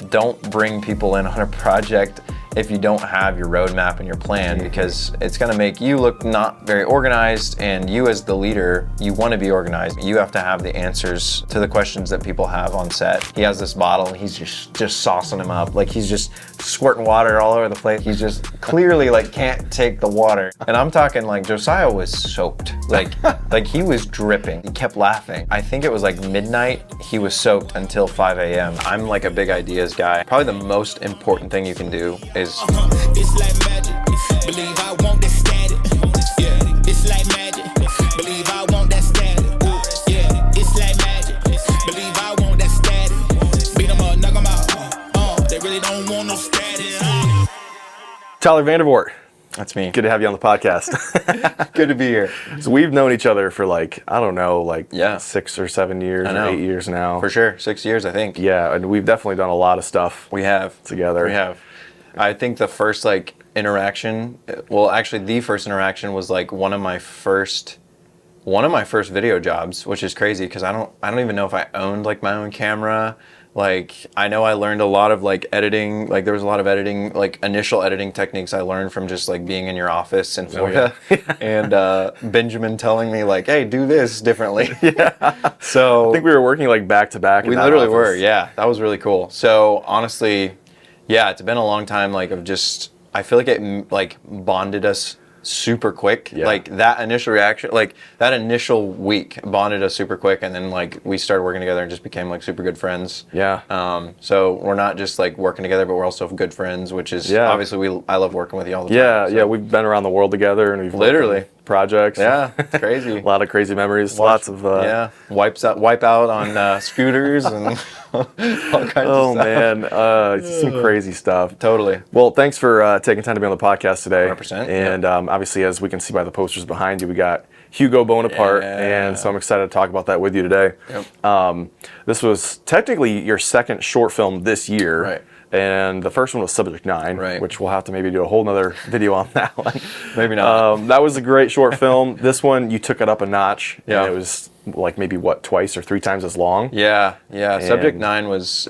don't bring people in on a project if you don't have your roadmap and your plan, because it's gonna make you look not very organized, and you as the leader, you wanna be organized. You have to have the answers to the questions that people have on set. He has this bottle and he's just saucing him up. Like he's just squirting water all over the place. He's just clearly like can't take the water. And I'm talking like Josiah was soaked. Like he was dripping. He kept laughing. I think it was like midnight. He was soaked until 5 a.m. I'm like a big ideas guy. Probably the most important thing you can do is it's like magic. Believe I want that static. Yeah, it's like magic. Believe I want that static. Yeah, it's like magic. Believe I want that static. Beat 'em up, knock 'em out. They really don't want no status. Tyler Vandervort. That's me. Good to have you on the podcast. Good to be here. So we've known each other for like, I don't know, like Yeah. 6 or 7 years, or 8 years now. For sure, 6 years, I think. Yeah, and we've definitely done a lot of stuff We have. together. We have. I think the first like interaction, well, actually the first interaction was like one of my first video jobs, which is crazy because I don't even know if I owned like my own camera. Like I know I learned a lot of like editing, like there was a lot of editing, like initial editing techniques I learned from just like being in your office in Florida and Benjamin telling me like, hey, do this differently. So I think we were working like back to back. we literally were, yeah. That was really cool. So honestly, yeah, it's been a long time like of just, I feel like it like bonded us super quick. Yeah. Like that initial reaction, like that initial week bonded us super quick, and then like we started working together and just became like super good friends. Yeah. So we're not just like working together, but we're also good friends, which is obviously I love working with you all the time. Yeah, so. yeah, we've been around the world together, and we've worked Literally. on projects. Yeah, it's crazy. A lot of crazy memories. Lots of wipe out on scooters and all kinds Oh of stuff. man, some crazy stuff. Totally. Well, thanks for taking time to be on the podcast today. 100%, And obviously, as we can see by the posters behind you, we got Hugo Bonapart, and so I'm excited to talk about that with you today. Yep. This was technically your second short film this year. Right. And the first one was Subject 9, Right. which we'll have to maybe do a whole nother video on that one. Maybe not. That was a great short film. This one, you took it up a notch. Yeah. And it was like maybe, twice or 3 times as long? Yeah. Subject 9 was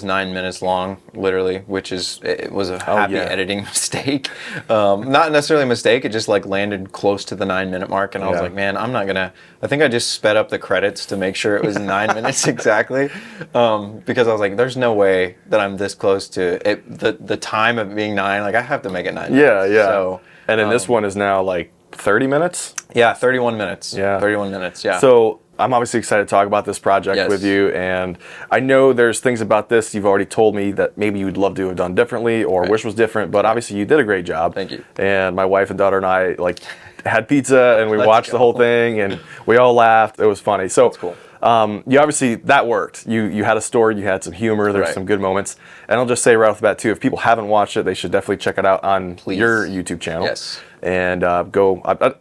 9 minutes long, literally, which it was a happy editing mistake. Not necessarily a mistake, it just like landed close to the 9 minute mark, and I was like, man, I think I just sped up the credits to make sure it was 9 minutes exactly, because I was like, there's no way that I'm this close to it. The time of being 9, like I have to make it 9 minutes. Yeah. So, and then this one is now like 30 minutes? Yeah, 31 minutes. Yeah. 31 minutes, yeah. So I'm obviously excited to talk about this project with you, and I know there's things about this you've already told me that maybe you'd love to have done differently or wish was different, but obviously you did a great job. Thank you. And my wife and daughter and I like had pizza and we watched the whole thing and we all laughed. It was funny. So that's cool. You obviously, that worked. You had a story, you had some humor, there's some good moments. And I'll just say right off the bat too, if people haven't watched it, they should definitely check it out on your YouTube channel. Yes. And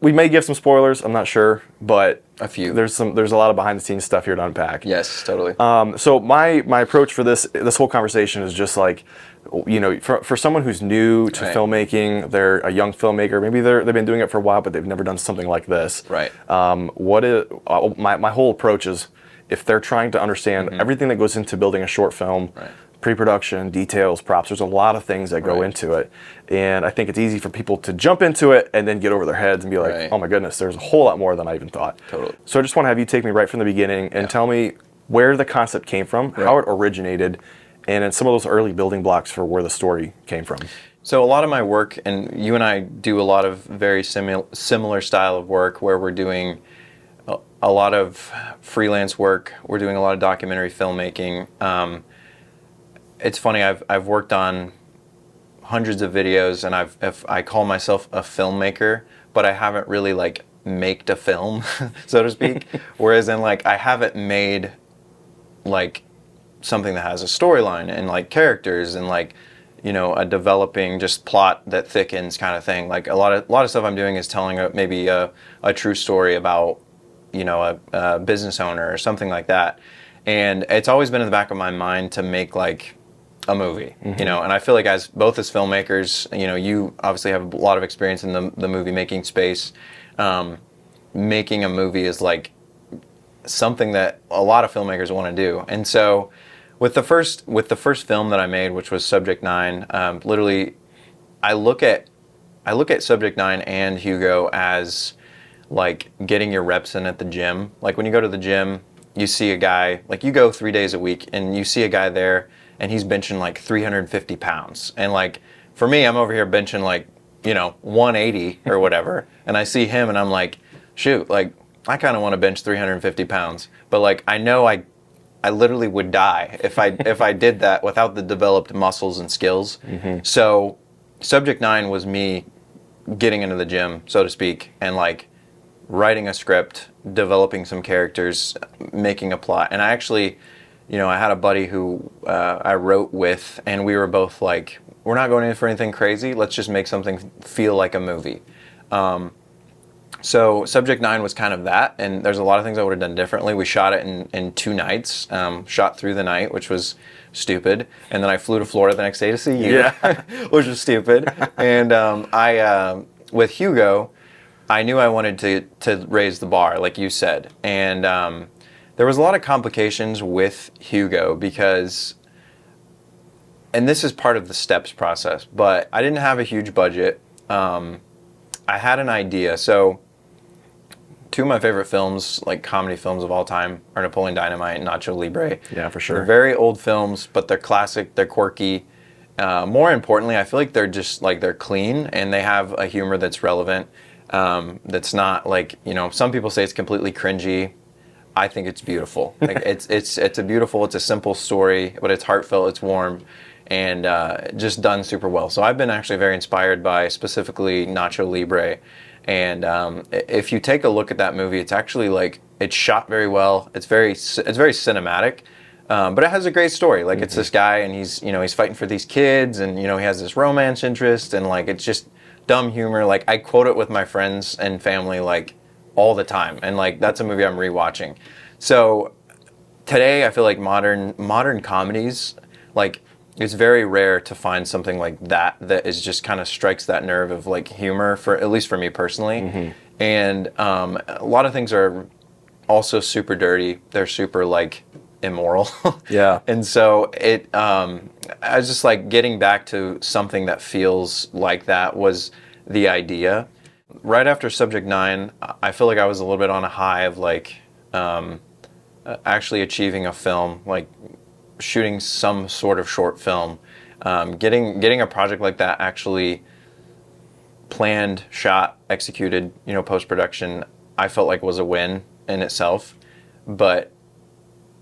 we may give some spoilers, I'm not sure, but a few. There's a lot of behind the scenes stuff here to unpack. Yes, totally. So my approach for this whole conversation is just like, you know, for someone who's new to filmmaking, they're a young filmmaker, maybe they've been doing it for a while, but they've never done something like this. Right. My whole approach is, if they're trying to understand everything that goes into building a short film, pre-production, details, props, there's a lot of things that go into it. And I think it's easy for people to jump into it and then get over their heads and be like, oh my goodness, there's a whole lot more than I even thought. Totally. So I just want to have you take me right from the beginning and tell me where the concept came from, how it originated, and then some of those early building blocks for where the story came from. So a lot of my work, and you and I do a lot of very similar style of work where we're doing a lot of freelance work. We're doing a lot of documentary filmmaking. It's funny, I've worked on hundreds of videos, and I call myself a filmmaker, but I haven't really like maked a film, so to speak. Whereas in like, I haven't made like something that has a storyline and like characters and like, you know, a developing just plot that thickens kind of thing. Like a lot of stuff I'm doing is telling maybe a true story about, you know, a business owner or something like that. And it's always been in the back of my mind to make like a movie, you know, and I feel like both as filmmakers, you know, you obviously have a lot of experience in the movie making space. Making a movie is like something that a lot of filmmakers want to do. And so with the first film that I made, which was Subject 9, literally, I look at Subject 9 and Hugo as like getting your reps in at the gym. Like when you go to the gym, you see a guy, like you go 3 days a week and you see a guy there and he's benching like 350 pounds. And like for me, I'm over here benching like, 180 or whatever. And I see him and I'm like, shoot, like I kind of want to bench 350 pounds. But like I know I literally would die if I did that without the developed muscles and skills. So Subject 9 was me getting into the gym, so to speak, and like writing a script, developing some characters, making a plot. And I actually, I had a buddy who I wrote with, and we were both like, we're not going in for anything crazy. Let's just make something feel like a movie. So Subject 9 was kind of that, and there's a lot of things I would have done differently. We shot it in 2 nights, shot through the night, which was stupid, and then I flew to Florida the next day to see you, which was stupid. And I, with Hugo, I knew I wanted to raise the bar, like you said, and there was a lot of complications with Hugo because, and this is part of the steps process, but I didn't have a huge budget. I had an idea, so 2 of my favorite films, like comedy films of all time, are Napoleon Dynamite and Nacho Libre. Yeah, for sure. They're very old films, but they're classic, they're quirky. More importantly, I feel like they're just like, they're clean and they have a humor that's relevant. That's not like, some people say it's completely cringy. I think it's beautiful. Like it's a simple story, but it's heartfelt, it's warm, and just done super well. So I've been actually very inspired by specifically Nacho Libre. And if you take a look at that movie, it's actually like, it's shot very well. It's very cinematic, but it has a great story. Like it's this guy and he's fighting for these kids and, he has this romance interest and like, it's just dumb humor. Like I quote it with my friends and family like all the time. And like, that's a movie I'm rewatching. So today I feel like modern comedies, like it's very rare to find something like that is just kind of strikes that nerve of like humor, for at least for me personally. And a lot of things are also super dirty. They're super like immoral. Yeah. And so I was just like getting back to something that feels like that was the idea. Right after Subject 9, I feel like I was a little bit on a high of like actually achieving a film, like shooting some sort of short film, getting a project like that actually planned, shot, executed, post-production, I felt like was a win in itself. But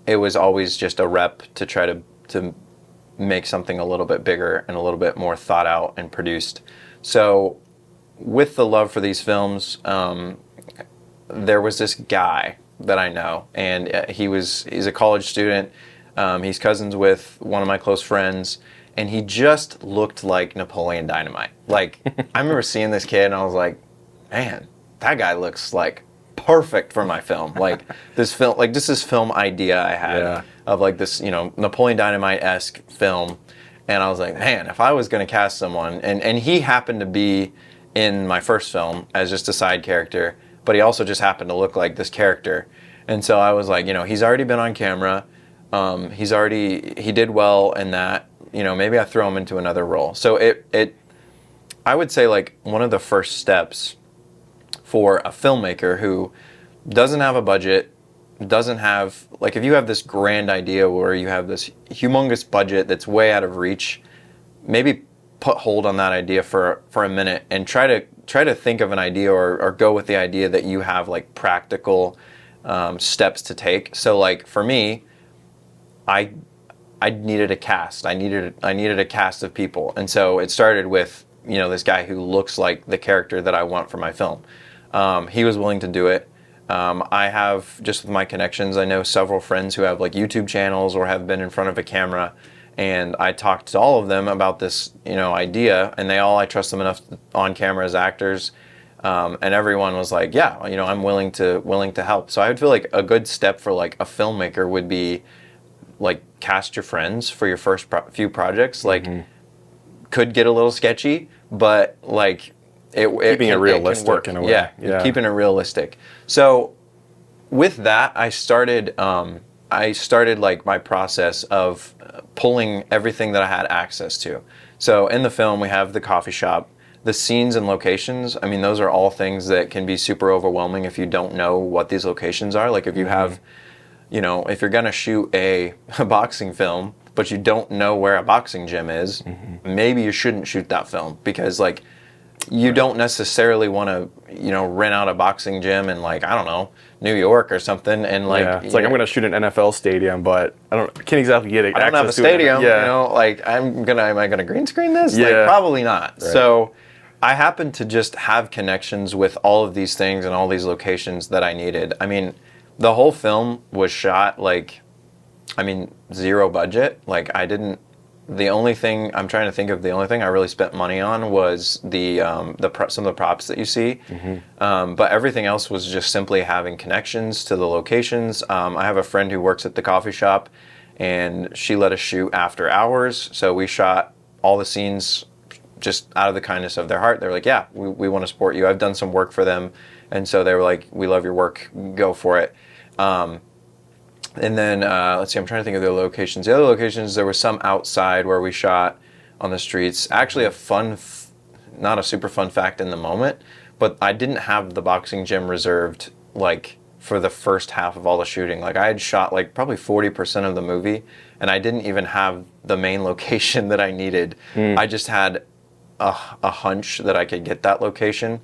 it was always just a rep to try to make something a little bit bigger and a little bit more thought out and produced. So with the love for these films, there was this guy that I know, and he's a college student. He's cousins with one of my close friends, and he just looked like Napoleon Dynamite. Like, I remember seeing this kid, and I was like, man, that guy looks like perfect for my film. Like, this film idea I had of like this, Napoleon Dynamite-esque film, and I was like, man, if I was going to cast someone, and he happened to be in my first film as just a side character, but he also just happened to look like this character. And so I was like, he's already been on camera. He did well in that, maybe I throw him into another role. So I would say like one of the first steps for a filmmaker who doesn't have a budget, doesn't have, like if you have this grand idea where you have this humongous budget that's way out of reach, maybe put hold on that idea for a minute and try to think of an idea or go with the idea that you have like practical steps to take. So like for me, I needed a cast. I needed a cast of people, and so it started with this guy who looks like the character that I want for my film. He was willing to do it. I have, just with my connections, I know several friends who have like YouTube channels or have been in front of a camera, and I talked to all of them about this idea, and I trust them enough on camera as actors, and everyone was like, yeah, I'm willing to help. So I would feel like a good step for like a filmmaker would be like cast your friends for your first few projects. Like could get a little sketchy, but like keeping it realistic in a way. Yeah, keeping it realistic. So with that, I started I started like my process of pulling everything that I had access to. So in the film, we have the coffee shop, the scenes and locations. I mean, those are all things that can be super overwhelming if you don't know what these locations are. Like if you have, you know, if you're gonna shoot a boxing film, but you don't know where a boxing gym is, maybe you shouldn't shoot that film, because like you don't necessarily want to, you know, rent out a boxing gym in like, I don't know, New York or something, and like it's like I'm going to shoot an NFL stadium, but I can't exactly get it. I don't have a stadium, you know, like am I gonna green screen this? Yeah. Like probably not. Right. So I happen to just have connections with all of these things and all these locations that I needed. I mean, the whole film was shot like, I mean, zero budget. Like the only thing I really spent money on was some of the props that you see. But everything else was just simply having connections to the locations. I have a friend who works at the coffee shop, and she let us shoot after hours. So we shot all the scenes just out of the kindness of their heart. They're like, yeah, we want to support you. I've done some work for them. And so they were like, we love your work, go for it. And then, let's see, I'm trying to think of the locations. The other locations, there was some outside where we shot on the streets. Actually, not a super fun fact in the moment, but I didn't have the boxing gym reserved, like, for the first half of all the shooting. Like, I had shot, like, probably 40% of the movie, and I didn't even have the main location that I needed. I just had a hunch that I could get that location.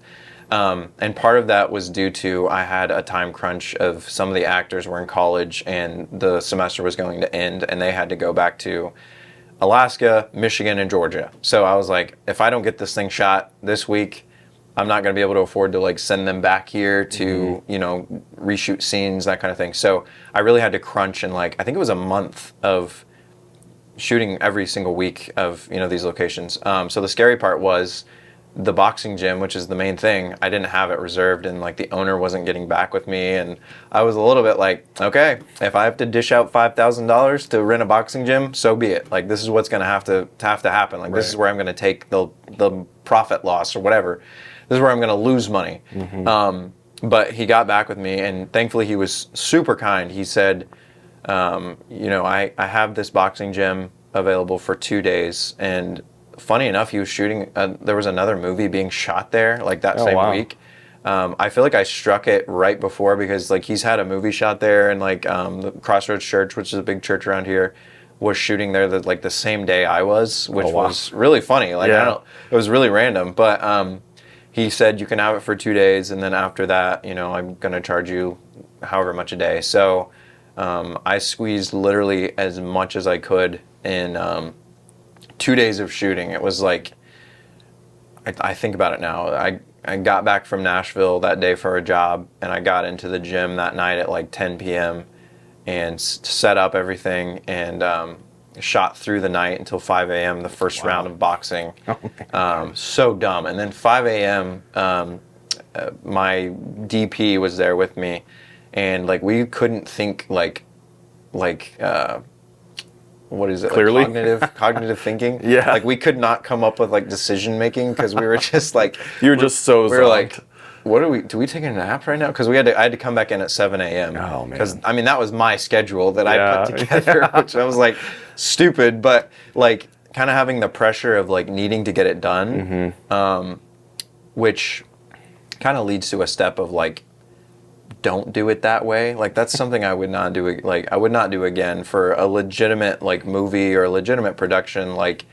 And part of that was due to I had a time crunch of some of the actors were in college and the semester was going to end and they had to go back to Alaska, Michigan, and Georgia. So I was like, if I don't get this thing shot this week, I'm not going to be able to afford to like send them back here to, you know, reshoot scenes, that kind of thing. So I really had to crunch, and like, I think it was a month of shooting every single week of, you know, these locations. So the scary part was the boxing gym, which is the main thing. I didn't have it reserved, and like the owner wasn't getting back with me, and I was a little bit like, okay, if I have to dish out $5,000 to rent a boxing gym, so be it. Like, this is what's going to have to happen. Like, this is where I'm going to take the profit loss or whatever. This is where I'm going to lose money. But he got back with me, and thankfully he was super kind. He said, you know, I have this boxing gym available for 2 days, and funny enough, he was shooting, there was another movie being shot there, like that same week. I feel like I struck it right before, because like he's had a movie shot there, and like the Crossroads Church, which is a big church around here, was shooting there like the same day I was, which was really funny. Like, it was really random, but he said you can have it for 2 days, and then after that, you know, I'm going to charge you however much a day. So I squeezed literally as much as I could in 2 days of shooting. It was like, I think about it now, I got back from Nashville that day for a job, and I got into the gym that night at like 10 p.m. and set up everything, and shot through the night until 5 a.m. the first round of boxing. So dumb. And then 5 a.m. My DP was there with me, and like we couldn't think like what is it? Clearly? Like cognitive thinking. Yeah. Like we could not come up with like decision making, because we were just like, You were just so we were like, do we take a nap right now? Because I had to come back in at 7 a.m. Oh, man. Because I mean, that was my schedule that I put together, which I was like stupid, but like kind of having the pressure of like needing to get it done, which kind of leads to a step of like, don't do it that way. Like, that's something I would not do. Like, I would not do again for a legitimate like movie or a legitimate production. Like,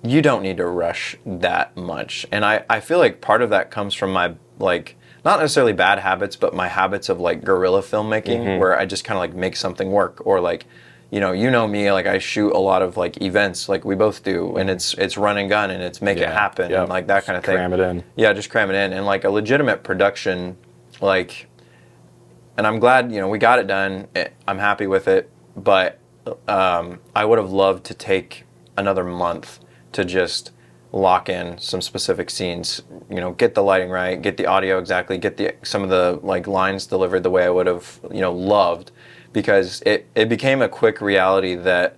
you don't need to rush that much. And I feel like part of that comes from my, like, not necessarily bad habits, but my habits of like guerrilla filmmaking, where I just kind of like make something work. Or like, you know me, like I shoot a lot of like events, like we both do, and it's run and gun, and it's make it happen, and like that kind of thing. Cram it in. Yeah, just cram it in. And like a legitimate production, like, and I'm glad, you know, we got it done. I'm happy with it, but I would have loved to take another month to just lock in some specific scenes, you know, get the lighting right, get the audio exactly, get some of the like lines delivered the way I would have, you know, loved, because it became a quick reality that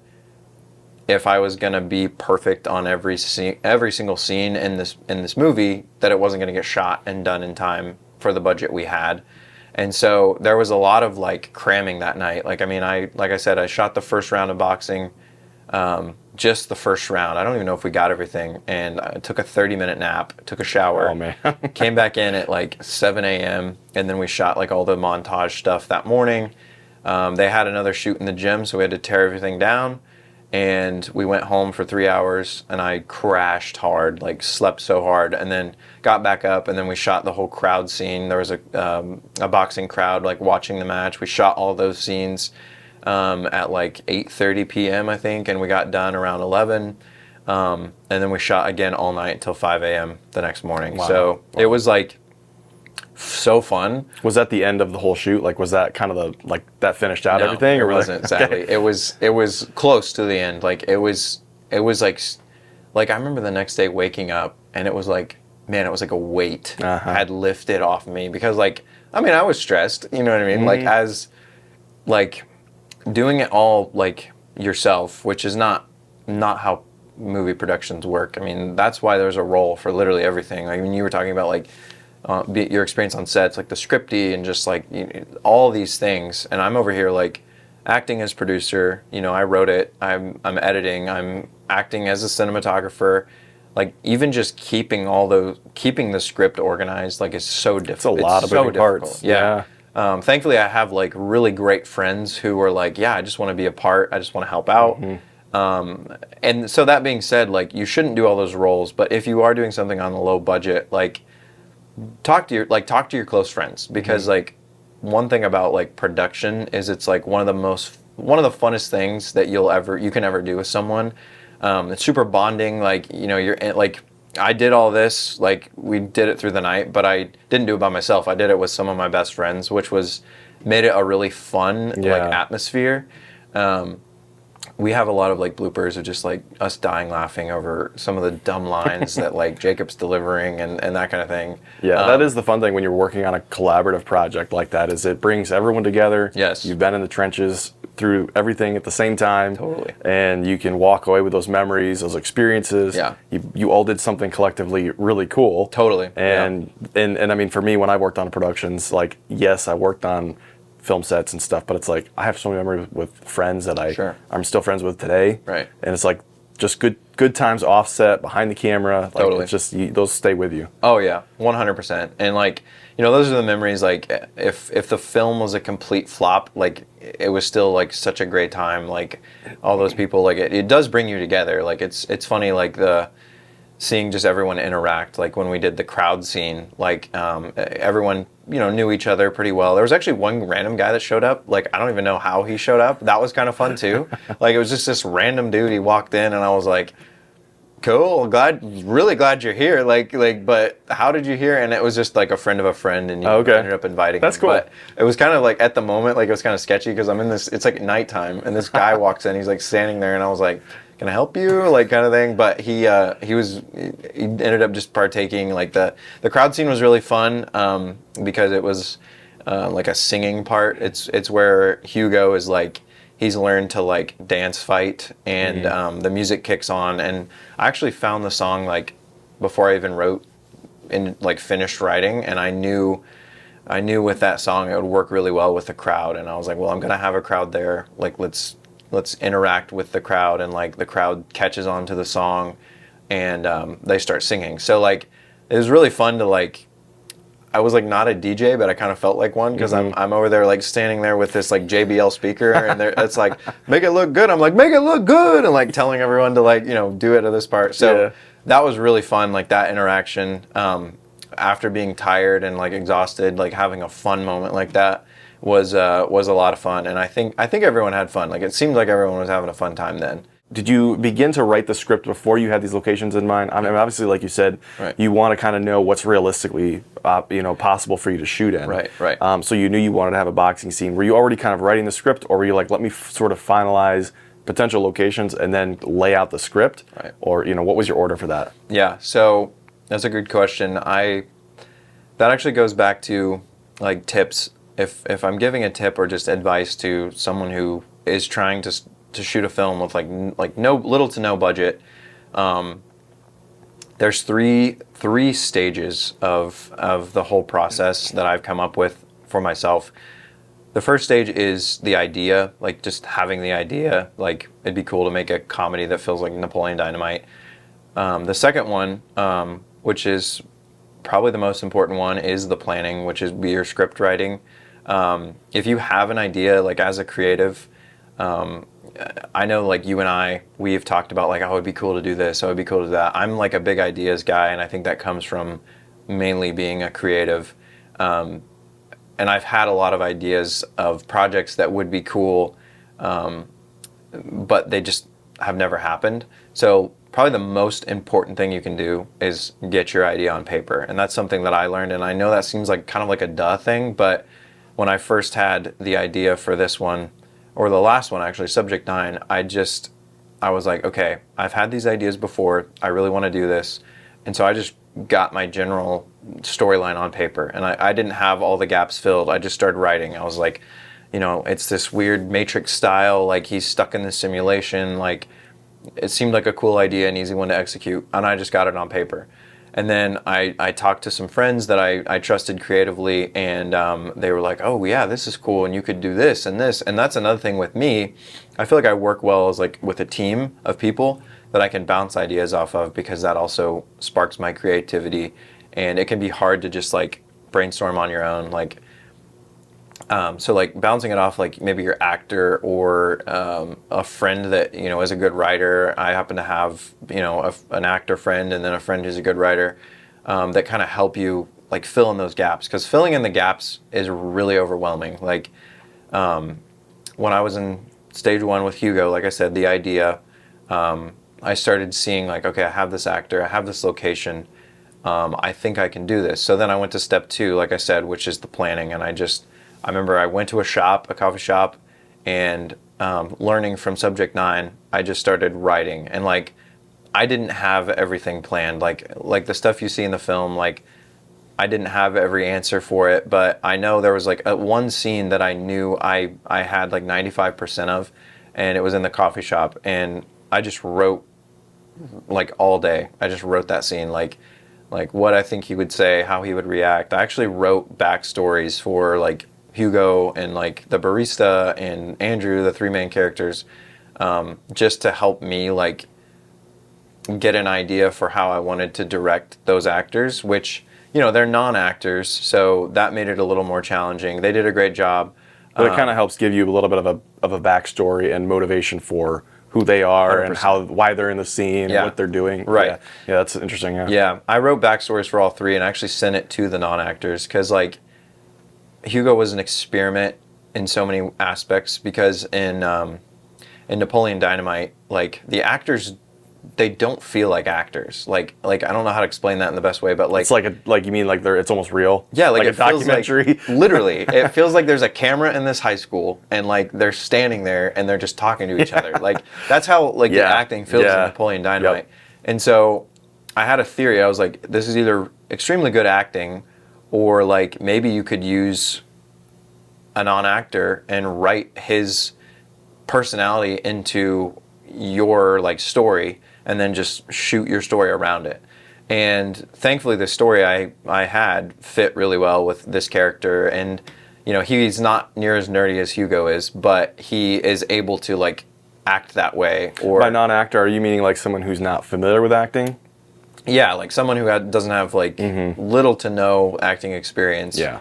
if I was going to be perfect on every single scene in this movie, that it wasn't going to get shot and done in time for the budget we had. And so there was a lot of like cramming that night. Like, I mean, like I said, I shot the first round of boxing, just the first round. I don't even know if we got everything. And I took a 30-minute nap, took a shower, Oh man. came back in at like 7 a.m. and then we shot like all the montage stuff that morning. They had another shoot in the gym, so we had to tear everything down. And we went home for 3 hours, and I crashed hard, like slept so hard, and then got back up, and then we shot the whole crowd scene. There was a boxing crowd like watching the match. We shot all those scenes at like 8:30 p.m. I think, and we got done around 11. And then we shot again all night until 5 a.m. the next morning. Wow. So it was like so fun. Was that the end of the whole shoot? Like, was that kind of the, like, that finished out everything? It Or wasn't exactly. It was close to the end. Like it was like I remember the next day waking up and it was like, man, it was like a weight had lifted off me, because like, I mean, I was stressed, you know what I mean? Like as like doing it all like yourself, which is not how movie productions work. I mean, that's why there's a role for literally everything. Like when you were talking about like your experience on sets, like the scripty and just like all these things, and I'm over here like acting as producer. You know, I wrote it. I'm editing. I'm acting as a cinematographer. Like even just keeping the script organized, like is so difficult. It's a lot of moving parts. Yeah. Thankfully, I have like really great friends who are like, yeah, I just want to be a part. I just want to help out. And so that being said, like you shouldn't do all those roles, but if you are doing something on a low budget, like talk to your close friends, because like one thing about like production is it's like one of the funnest things that you can ever do with someone. It's super bonding. Like, you know, you're like, I did all this, like we did it through the night, but I didn't do it by myself. I did it with some of my best friends, which made it a really fun like atmosphere. We have a lot of like bloopers of just like us dying laughing over some of the dumb lines that like Jacob's delivering and that kind of thing. Yeah, that is the fun thing when you're working on a collaborative project like that, is it brings everyone together. Yes. You've been in the trenches through everything at the same time. Totally. And you can walk away with those memories, those experiences. Yeah. You all did something collectively really cool. Totally. And I mean, for me, when I worked on productions, like, yes, I worked on film sets and stuff, but it's like I have so many memories with friends that I'm still friends with today. Right. And it's like just good times offset behind the camera. Like, Totally. It's just those stay with you. Oh yeah, 100%. And like, you know, those are the memories. Like if the film was a complete flop, like it was still like such a great time. Like all those people, like it does bring you together. Like it's funny, like seeing just everyone interact. Like when we did the crowd scene, like everyone, you know, knew each other pretty well. There was actually one random guy that showed up. Like I don't even know how he showed up. That was kind of fun too. Like it was just this random dude. He walked in and I was like, cool, really glad you're here. Like, but how did you hear? And it was just like a friend of a friend, and you ended up inviting That's him. cool. But it was kind of like at the moment, like it was kind of sketchy because I'm in this. It's like nighttime, and this guy walks in. He's like standing there, and I was like, "Can I help you?" Like kind of thing. But he ended up just partaking. Like the crowd scene was really fun because it was like a singing part. It's where Hugo is like, he's learned to like dance fight, and the music kicks on, and I actually found the song like before I even wrote and like finished writing, and I knew with that song it would work really well with the crowd, and I was like, well, I'm gonna have a crowd there, like let's interact with the crowd, and like the crowd catches on to the song, and they start singing. So like it was really fun to like, I was like not a DJ, but I kind of felt like one, because I'm over there like standing there with this like JBL speaker, and it's like, make it look good. I'm like, make it look good, and like telling everyone to like, you know, do it at this part. So that was really fun, like that interaction. After being tired and like exhausted, like having a fun moment like that was a lot of fun, and I think everyone had fun. Like it seemed like everyone was having a fun time then. Did you begin to write the script before you had these locations in mind? I mean, obviously, like you said, you want to kind of know what's realistically, possible for you to shoot in. Right. So you knew you wanted to have a boxing scene. Were you already kind of writing the script, or were you like, let me sort of finalize potential locations and then lay out the script? Right. Or, what was your order for that? Yeah. So that's a good question. That actually goes back to like tips. If I'm giving a tip or just advice to someone who is trying to shoot a film with like no little to no budget, there's three stages of the whole process that I've come up with for myself. The first stage is the idea, like just having the idea, like it'd be cool to make a comedy that feels like Napoleon Dynamite. The second one, which is probably the most important one, is the planning, which is your script writing. If you have an idea, like as a creative, I know like you and I, we've talked about like, oh, it would be cool to do this, oh, it would be cool to do that. I'm like a big ideas guy, and I think that comes from mainly being a creative. And I've had a lot of ideas of projects that would be cool, but they just have never happened. So probably the most important thing you can do is get your idea on paper. And that's something that I learned, and I know that seems like kind of like a duh thing, but when I first had the idea for this one, or the last one actually, Subject 9, I was like, okay, I've had these ideas before, I really want to do this. And so I just got my general storyline on paper, and I didn't have all the gaps filled. I just started writing. I was like, you know, it's this weird Matrix style, like he's stuck in this simulation, like it seemed like a cool idea, an easy one to execute, and I just got it on paper. And then I talked to some friends that I trusted creatively, and they were like, oh yeah, this is cool, and you could do this and this. And that's another thing with me. I feel like I work well as like with a team of people that I can bounce ideas off of, because that also sparks my creativity. And it can be hard to just like brainstorm on your own. Like, so like bouncing it off like maybe your actor or a friend that, you know, is a good writer. I happen to have, you know, an actor friend and then a friend who's a good writer, that kind of help you like fill in those gaps, because filling in the gaps is really overwhelming. Like when I was in stage 1 with Hugo, like I said, the idea, I started seeing like, okay, I have this actor, I have this location, I think I can do this. So then I went to step 2, like I said, which is the planning. And I remember I went to a coffee shop, and learning from Subject 9, I just started writing. And like, I didn't have everything planned. Like the stuff you see in the film, like I didn't have every answer for it, but I know there was like one scene that I knew I had like 95% of, and it was in the coffee shop. And I just wrote like all day. I just wrote that scene, like what I think he would say, how he would react. I actually wrote backstories for like Hugo and like the barista and Andrew, the 3 main characters, just to help me like get an idea for how I wanted to direct those actors, which, you know, they're non-actors, so that made it a little more challenging. They did a great job. But it kind of helps give you a little bit of a backstory and motivation for who they are 100%. And why they're in the scene, and what they're doing. Right. Yeah, that's interesting. Yeah, I wrote backstories for all 3 and actually sent it to the non-actors, because like Hugo was an experiment in so many aspects, because in Napoleon Dynamite, like the actors, they don't feel like actors. Like I don't know how to explain that in the best way, but like it's like you mean like it's almost real. Yeah, like a it feels documentary. Like, literally, it feels like there's a camera in this high school, and like they're standing there and they're just talking to each other. Like that's how like the acting feels in Napoleon Dynamite. Yep. And so I had a theory. I was like, this is either extremely good acting, or like maybe you could use a non-actor and write his personality into your like story, and then just shoot your story around it. And thankfully the story I had fit really well with this character. And you know, he's not near as nerdy as Hugo is, but he is able to like act that way. Or by non-actor, are you meaning like someone who's not familiar with acting? Yeah, like someone who doesn't have like little to no acting experience. Yeah.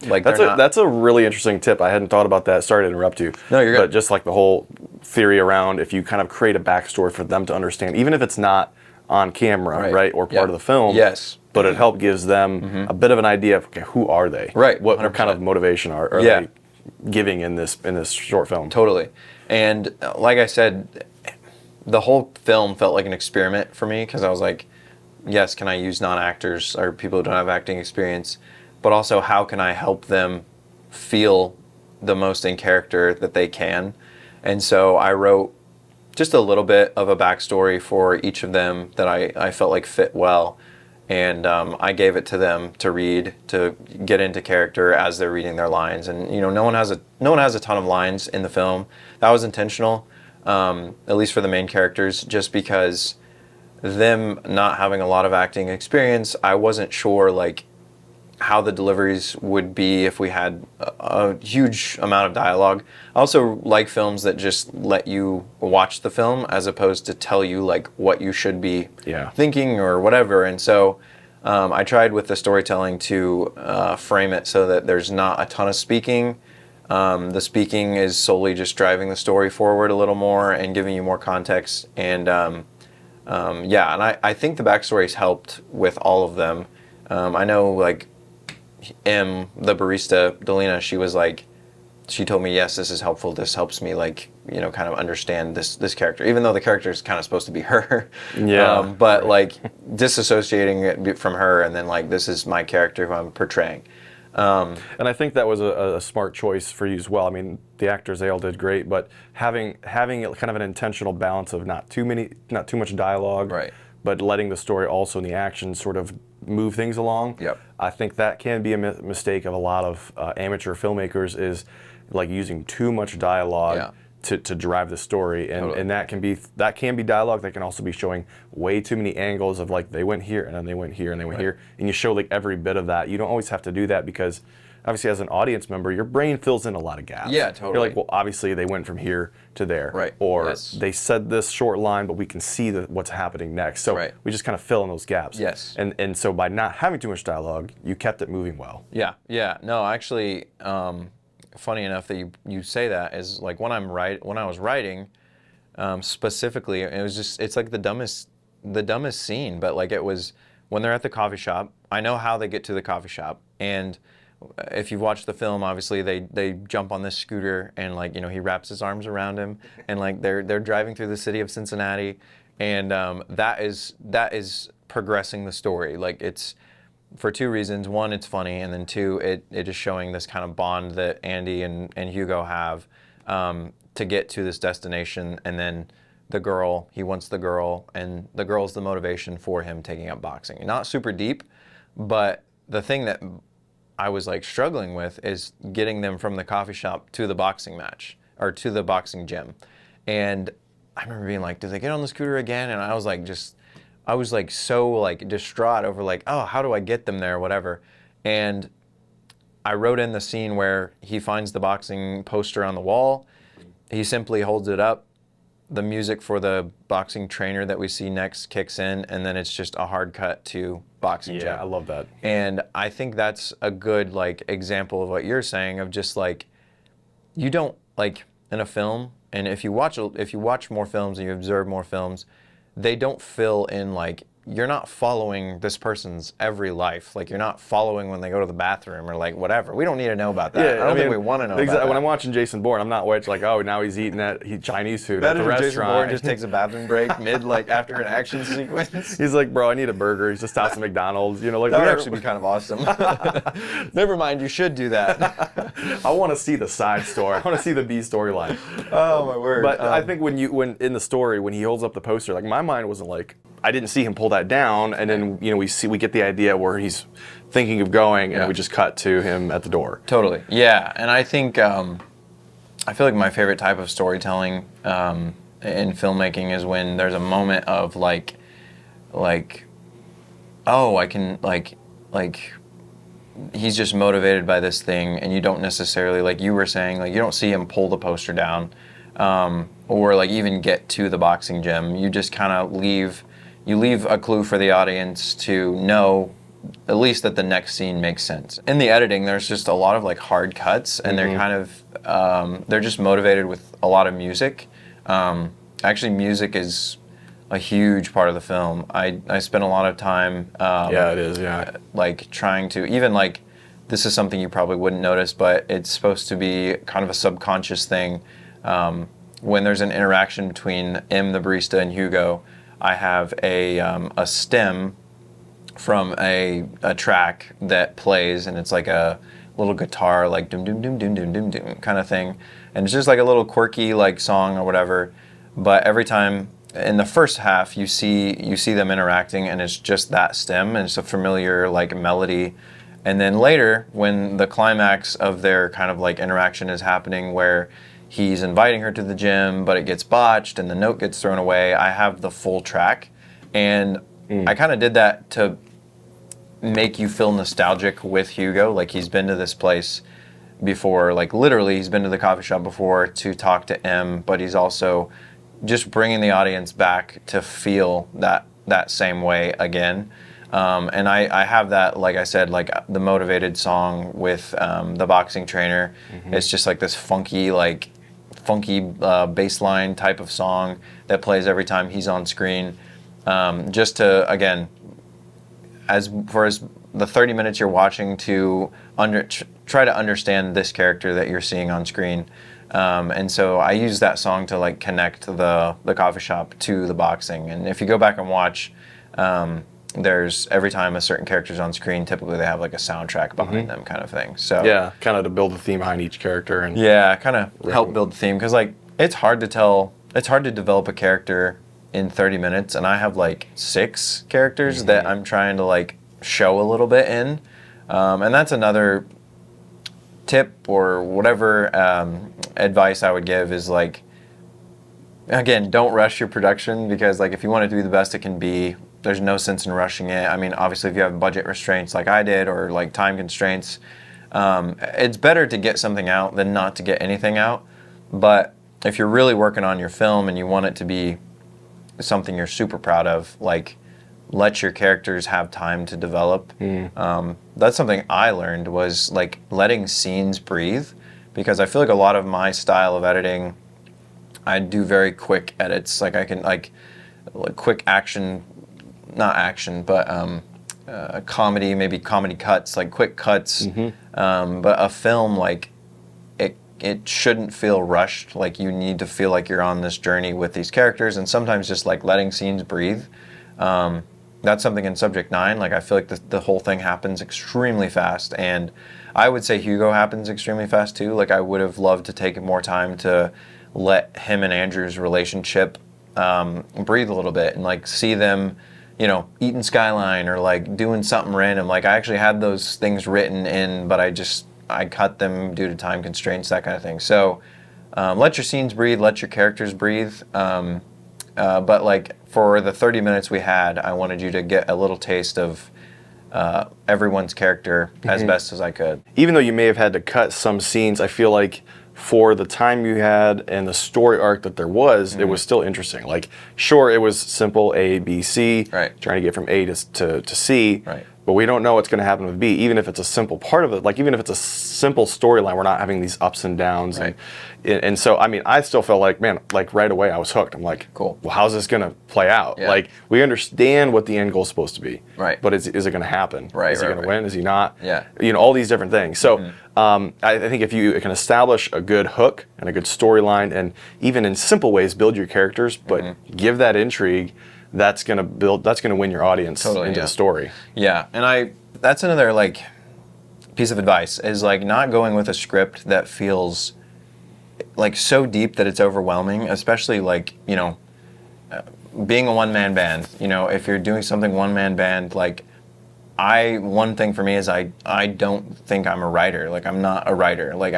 Like that's a really interesting tip. I hadn't thought about that. Sorry to interrupt you. No, you're good. But just like the whole theory around, if you kind of create a backstory for them to understand, even if it's not on camera, right, or part of the film. Yes. But it gives them a bit of an idea of, okay, who are they? Right. What kind of motivation are they giving in this short film? Totally. And like I said, the whole film felt like an experiment for me, because I was like, yes, can I use non-actors or people who don't have acting experience? But also, how can I help them feel the most in character that they can? And so I wrote just a little bit of a backstory for each of them that I felt like fit well. And I gave it to them to read, to get into character as they're reading their lines. And you know, no one has a ton of lines in the film. That was intentional, at least for the main characters, just because them not having a lot of acting experience, I wasn't sure like how the deliveries would be if we had a huge amount of dialogue. I also like films that just let you watch the film as opposed to tell you like what you should be thinking or whatever. And so I tried with the storytelling to frame it so that there's not a ton of speaking. The speaking is solely just driving the story forward a little more and giving you more context. And and I think the backstories helped with all of them. I know like the barista, Delina, she told me, yes, this is helpful. This helps me like, kind of understand this character, even though the character is kind of supposed to be her. Yeah. But like disassociating it from her and then like, this is my character who I'm portraying. And I think that was a smart choice for you as well. I mean, the actors, they all did great, but having kind of an intentional balance of not too much dialogue, right, but letting the story also in the action sort of move things along. Yep. I think that can be a mistake of a lot of amateur filmmakers, is like using too much dialogue to drive the story, and Totally. and that can be dialogue that can also be showing way too many angles of like they went here and then they went here and they went here, and you show like every bit of that. You don't always have to do that because obviously as an audience member your brain fills in a lot of gaps. Yeah, totally. You're like, well, obviously they went from here to there, Right. Or Yes. they said this short line but we can see what's happening next, so Right. we just kind of fill in those gaps. Yes. And so by not having too much dialogue you kept it moving well. Yeah. No, actually, funny enough that you say that is like when I was writing, specifically, it's like the dumbest scene, but like it was when they're at the coffee shop. I know how they get to the coffee shop, and if you've watched the film, obviously they jump on this scooter and like he wraps his arms around him, and like they're driving through the city of Cincinnati, and that is progressing the story. Like it's for two reasons. One, it's funny, and then two, it is showing this kind of bond that Andy and Hugo have to get to this destination. And then the girl, he wants the girl, and the girl's the motivation for him taking up boxing. Not super deep, but the thing that I was like struggling with is getting them from the coffee shop to the boxing match or to the boxing gym. And I remember being like, do they get on the scooter again? And I was like so like distraught over like, oh, how do I get them there, whatever. And I wrote in the scene where he finds the boxing poster on the wall. He simply holds it up. The music for the boxing trainer that we see next kicks in, and then it's just a hard cut to boxing gym. Yeah, I love that. And I think that's a good like example of what you're saying of just like, you don't like in a film, and if you watch more films and you observe more films, they don't fill in like, you're not following this person's every life. Like you're not following when they go to the bathroom or like whatever. We don't need to know about that. Yeah, I don't think we want to know about that. When I'm watching Jason Bourne, I'm not like, oh, now he's eating Chinese food at the Jason restaurant. Bourne just takes a bathroom break mid like after an action sequence. He's like, bro, I need a burger. He just stops at McDonald's. Like That would actually be kind of awesome. Never mind, you should do that. I want to see the side story. I want to see the B storyline. Oh my word! But I think when in the story when he holds up the poster, like my mind wasn't like, I didn't see him pull that down, and then we get the idea where he's thinking of going, and we just cut to him at the door. Totally, yeah. And I think I feel like my favorite type of storytelling in filmmaking is when there's a moment of like, oh, I can like he's just motivated by this thing, and you don't necessarily, like you were saying, like you don't see him pull the poster down, or like even get to the boxing gym. You just kind of leave a clue for the audience to know at least that the next scene makes sense. In the editing, there's just a lot of like hard cuts, and they're kind of they're just motivated with a lot of music. Actually, music is a huge part of the film. I spent a lot of time Yeah, it is, yeah. like trying to, even like, this is something you probably wouldn't notice, but it's supposed to be kind of a subconscious thing. When there's an interaction between the barista, and Hugo, I have a stem from a track that plays, and it's like a little guitar, like doom doom doom doom doom doom doom kind of thing, and it's just like a little quirky like song or whatever. But every time in the first half, you see them interacting, and it's just that stem, and it's a familiar like melody. And then later, when the climax of their kind of like interaction is happening, where he's inviting her to the gym, but it gets botched and the note gets thrown away, I have the full track. And I kind of did that to make you feel nostalgic with Hugo. Like, he's been to this place before, like literally he's been to the coffee shop before to talk to M, but he's also just bringing the audience back to feel that same way again. And I have that, like I said, like the motivated song with the boxing trainer. It's just like this funky bass line type of song that plays every time he's on screen. Just to, again, as the 30 minutes you're watching, to try to understand this character that you're seeing on screen. And so I use that song to like connect the coffee shop to the boxing. And if you go back and watch, there's every time a certain character's on screen, typically they have like a soundtrack behind them, kind of thing. So yeah, kind of to build the theme behind each character. And yeah, kind of help build the theme, because like it's hard to develop a character in 30 minutes, and I have like 6 characters that I'm trying to like show a little bit in. And that's another tip or whatever advice I would give is like, again, don't rush your production, because like if you want it to be the best it can be, there's no sense in rushing it. I mean, obviously if you have budget restraints like I did, or like time constraints, it's better to get something out than not to get anything out. But if you're really working on your film and you want it to be something you're super proud of, like, let your characters have time to develop. That's something I learned, was like letting scenes breathe, because I feel like a lot of my style of editing, I do very quick edits. Like I can like quick action, not action, but comedy, maybe comedy cuts, like quick cuts. But a film, like it shouldn't feel rushed. Like you need to feel like you're on this journey with these characters, and sometimes just like letting scenes breathe. That's something in Subject 9. Like I feel like the whole thing happens extremely fast, and I would say Hugo happens extremely fast too. Like I would have loved to take more time to let him and Andrew's relationship breathe a little bit, and like see them, you know, eating Skyline or like doing something random. Like I actually had those things written in, but I cut them due to time constraints, that kind of thing. So let your scenes breathe, let your characters breathe. But like for the 30 minutes we had, I wanted you to get a little taste of everyone's character as best as I could. Even though you may have had to cut some scenes, I feel like for the time you had and the story arc that there was, it was still interesting. Like, sure, it was simple A, B, C, trying to get from A to C, but we don't know what's going to happen with B, even if it's a simple part of it. Like, even if it's a simple storyline, we're not having these ups and downs. And so, I mean, I still felt like, man, like right away I was hooked. I'm like, cool. Well, how's this going to play out? Like, we understand what the end goal is supposed to be. But is it going to happen? Is he going to win? Is he not? You know, all these different things. So I think if you can establish a good hook and a good storyline, and even in simple ways build your characters, but give that intrigue, that's going to win your audience into the story. And that's another like piece of advice, is like not going with a script that feels like so deep that it's overwhelming, especially like, you know, being a one-man band. You know, if you're doing something one-man band, like one thing for me is I don't think I'm a writer. Like I'm not a writer. Like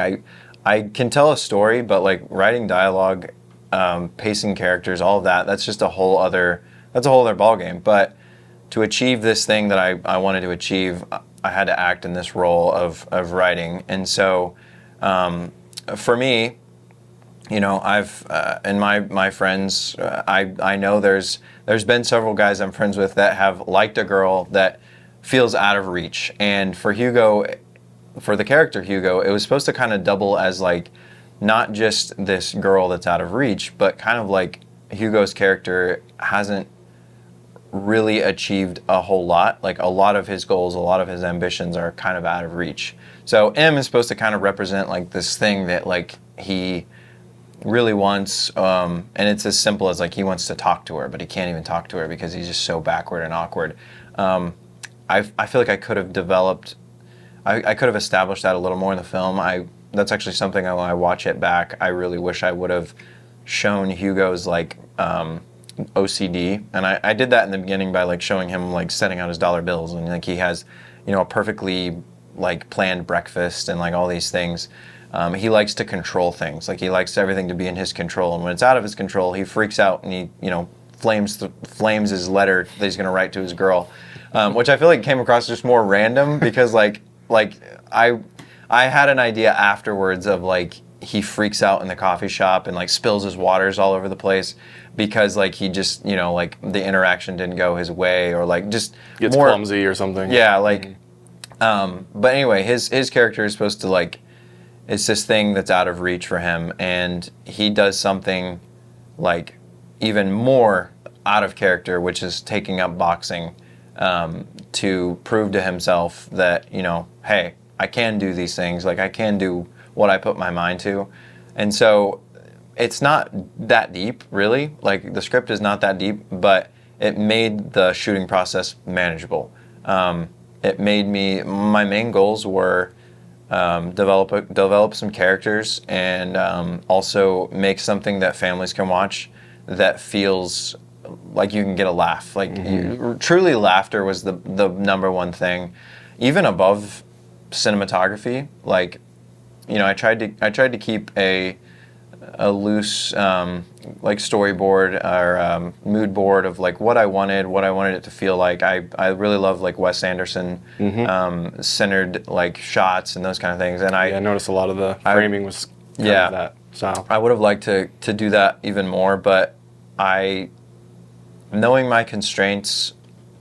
I can tell a story, but like writing dialogue, pacing characters, all of that, that's a whole other ballgame. But to achieve this thing that I wanted to achieve, I had to act in this role of writing. And so for me, you know, I've and my friends, I know there's been several guys I'm friends with that have liked a girl that feels out of reach. And for Hugo, for the character Hugo, it was supposed to kind of double as like not just this girl that's out of reach, but kind of like Hugo's character hasn't really achieved a whole lot. Like a lot of his goals, a lot of his ambitions are kind of out of reach. So M is supposed to kind of represent like this thing that like he really wants, and it's as simple as like he wants to talk to her, but he can't even talk to her because he's just so backward and awkward. I feel like I could have developed, I could have established that a little more in the film. That's actually something when I watch it back, I really wish I would have shown Hugo's like OCD, and I did that in the beginning by like showing him like setting out his dollar bills, and like he has, you know, a perfectly like planned breakfast and like all these things. He likes to control things. Like he likes everything to be in his control, and when it's out of his control, he freaks out and he, you know, flames his letter that he's going to write to his girl. which I feel like came across just more random because like I had an idea afterwards of like he freaks out in the coffee shop and like spills his waters all over the place because like he just, you know, like the interaction didn't go his way or like just gets more clumsy or something. Yeah, like but anyway, his character is supposed to like, it's this thing that's out of reach for him, and he does something like even more out of character, which is taking up boxing to prove to himself that, you know, hey, I can do these things, like I can do what I put my mind to. And so it's not that deep, really. Like the script is not that deep, but it made the shooting process manageable. It made me, my main goals were develop some characters and also make something that families can watch that feels like you can get a laugh. Like truly laughter was the number one thing, even above cinematography. Like, you know, I tried to keep a loose like storyboard or mood board of like what I wanted it to feel like. I really love like Wes Anderson centered like shots and those kind of things. And I noticed a lot of the framing was kind of that style. I would have liked to do that even more, but knowing my constraints,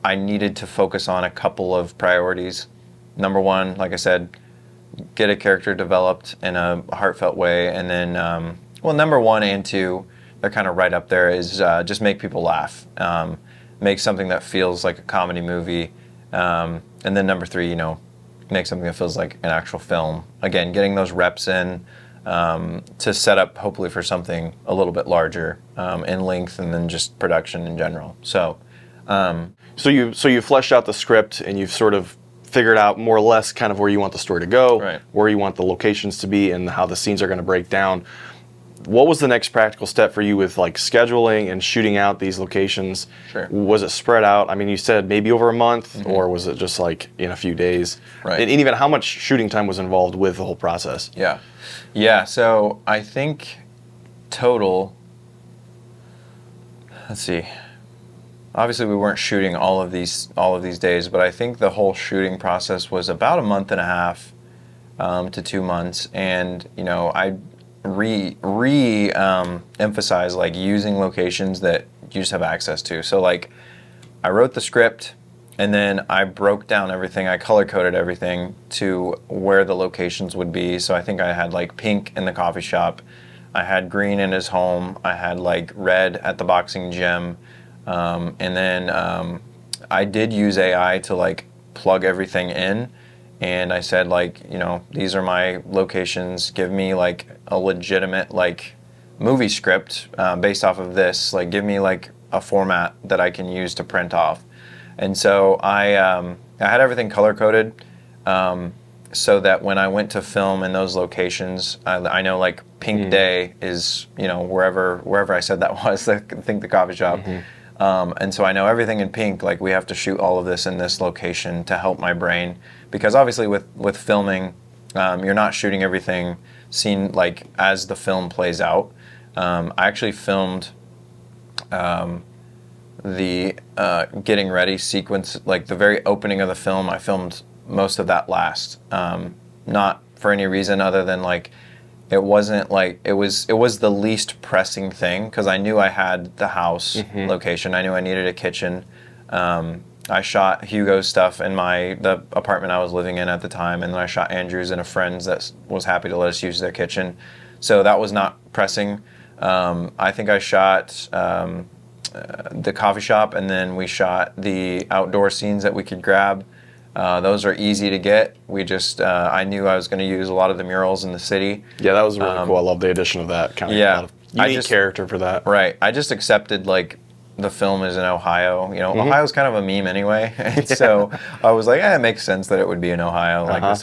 I needed to focus on a couple of priorities. Number one, like I said, get a character developed in a heartfelt way, and then well, number one and two, they're kind of right up there, is just make people laugh. Make something that feels like a comedy movie. And then number three, you know, make something that feels like an actual film. Again, getting those reps in to set up hopefully for something a little bit larger in length and then just production in general. So you fleshed out the script and you've sort of figured out more or less kind of where you want the story to go, right, where you want the locations to be, and how the scenes are going to break down. What was the next practical step for you with like scheduling and shooting out these locations? Sure. Was it spread out? I mean, you said maybe over a month, or was it just like in a few days? Right. And even how much shooting time was involved with the whole process? Yeah. So I think total, let's see. Obviously, we weren't shooting all of these days, but I think the whole shooting process was about a month and a half to 2 months. And you know, I emphasize like using locations that you just have access to. So like, I wrote the script, and then I broke down everything. I color coded everything to where the locations would be. So I think I had like pink in the coffee shop, I had green in his home, I had like red at the boxing gym. And then I did use AI to like plug everything in, and I said like, you know, these are my locations, give me like a legitimate like movie script based off of this, like give me like a format that I can use to print off. And so I had everything color coded so that when I went to film in those locations, I know like Pink Day is, you know, wherever I said that was, I think the coffee shop. And so I know everything in pink, like we have to shoot all of this in this location to help my brain. Because obviously with filming, you're not shooting everything seen like as the film plays out. I actually filmed the getting ready sequence, like the very opening of the film, I filmed most of that last. Not for any reason other than like, it wasn't like, it was the least pressing thing, because I knew I had the house location. I knew I needed a kitchen. I shot Hugo's stuff in the apartment I was living in at the time, and then I shot Andrew's and a friend's that was happy to let us use their kitchen. So that was not pressing. I think I shot the coffee shop, and then we shot the outdoor scenes that we could grab. Those are easy to get. We just, I knew I was going to use a lot of the murals in the city. Yeah, that was really cool. I love the addition of that kind of, a lot of unique character for that. Right. I just accepted like the film is in Ohio. You know, Ohio's kind of a meme anyway. And so I was like, it makes sense that it would be in Ohio, like this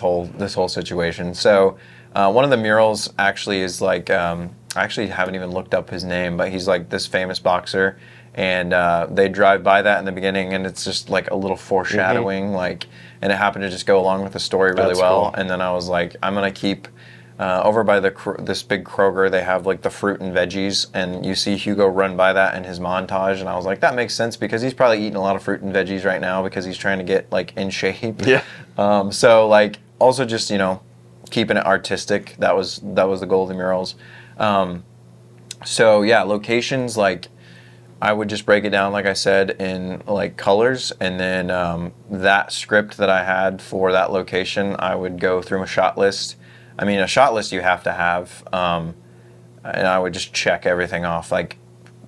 whole situation. So one of the murals actually is like, I actually haven't even looked up his name, but he's like this famous boxer. And they drive by that in the beginning, and it's just like a little foreshadowing, like, and it happened to just go along with the story really well. Cool. And then I was like, I'm gonna keep over by this big Kroger, they have like the fruit and veggies, and you see Hugo run by that in his montage, and I was like, that makes sense because he's probably eating a lot of fruit and veggies right now because he's trying to get like in shape. Yeah. So like also just keeping it artistic. That was the goal of the murals. So yeah, locations, like I would just break it down, like I said, in like colors, and then that script that I had for that location, I would go through a shot list. I mean, a shot list you have to have, and I would just check everything off, like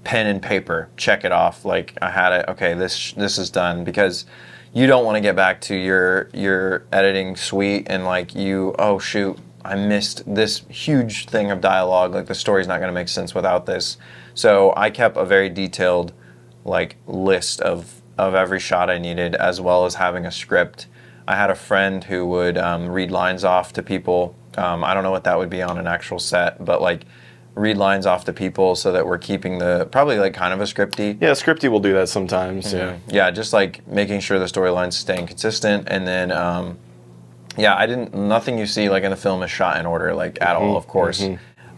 pen and paper, check it off. Like I had it, okay, this is done, because you don't want to get back to your editing suite and like oh shoot, I missed this huge thing of dialogue. Like the story's not going to make sense without this. So I kept a very detailed like list of every shot I needed, as well as having a script. I had a friend who would read lines off to people. I don't know what that would be on an actual set, but like read lines off to people so that we're keeping probably like kind of a scripty. Yeah, scripty will do that sometimes. Mm-hmm. Yeah, just like making sure the storyline's staying consistent, and then nothing you see like in the film is shot in order, like at all, of course.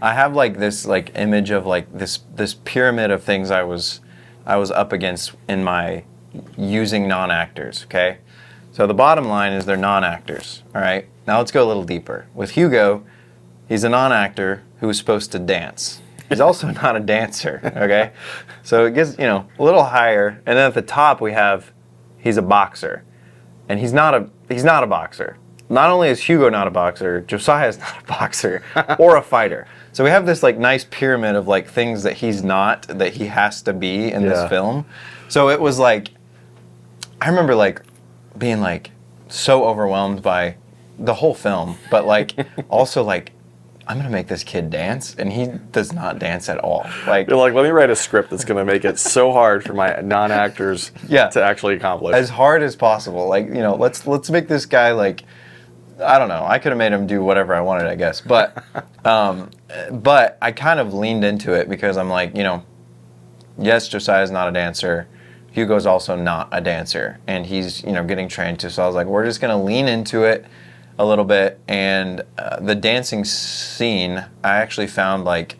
I have like this like image of like this pyramid of things I was up against in my using non-actors, okay? So the bottom line is they're non-actors, all right? Now let's go a little deeper. With Hugo, he's a non-actor who was supposed to dance. He's also not a dancer, okay? So it gets, a little higher. And then at the top we have, he's a boxer. And he's not a boxer. Not only is Hugo not a boxer, Josiah's not a boxer or a fighter. So we have this like nice pyramid of like things that he's not, that he has to be in this film. So it was like, I remember like being like so overwhelmed by the whole film, but like also like, I'm gonna make this kid dance, and he does not dance at all. Like you're like, let me write a script that's gonna make it so hard for my non-actors to actually accomplish. As hard as possible. Like, let's make this guy like, I don't know. I could have made him do whatever I wanted, I guess. But but I kind of leaned into it because I'm like, yes, Josiah's not a dancer. Hugo's also not a dancer, and he's getting trained to. So I was like, we're just gonna lean into it a little bit. And the dancing scene, I actually found like,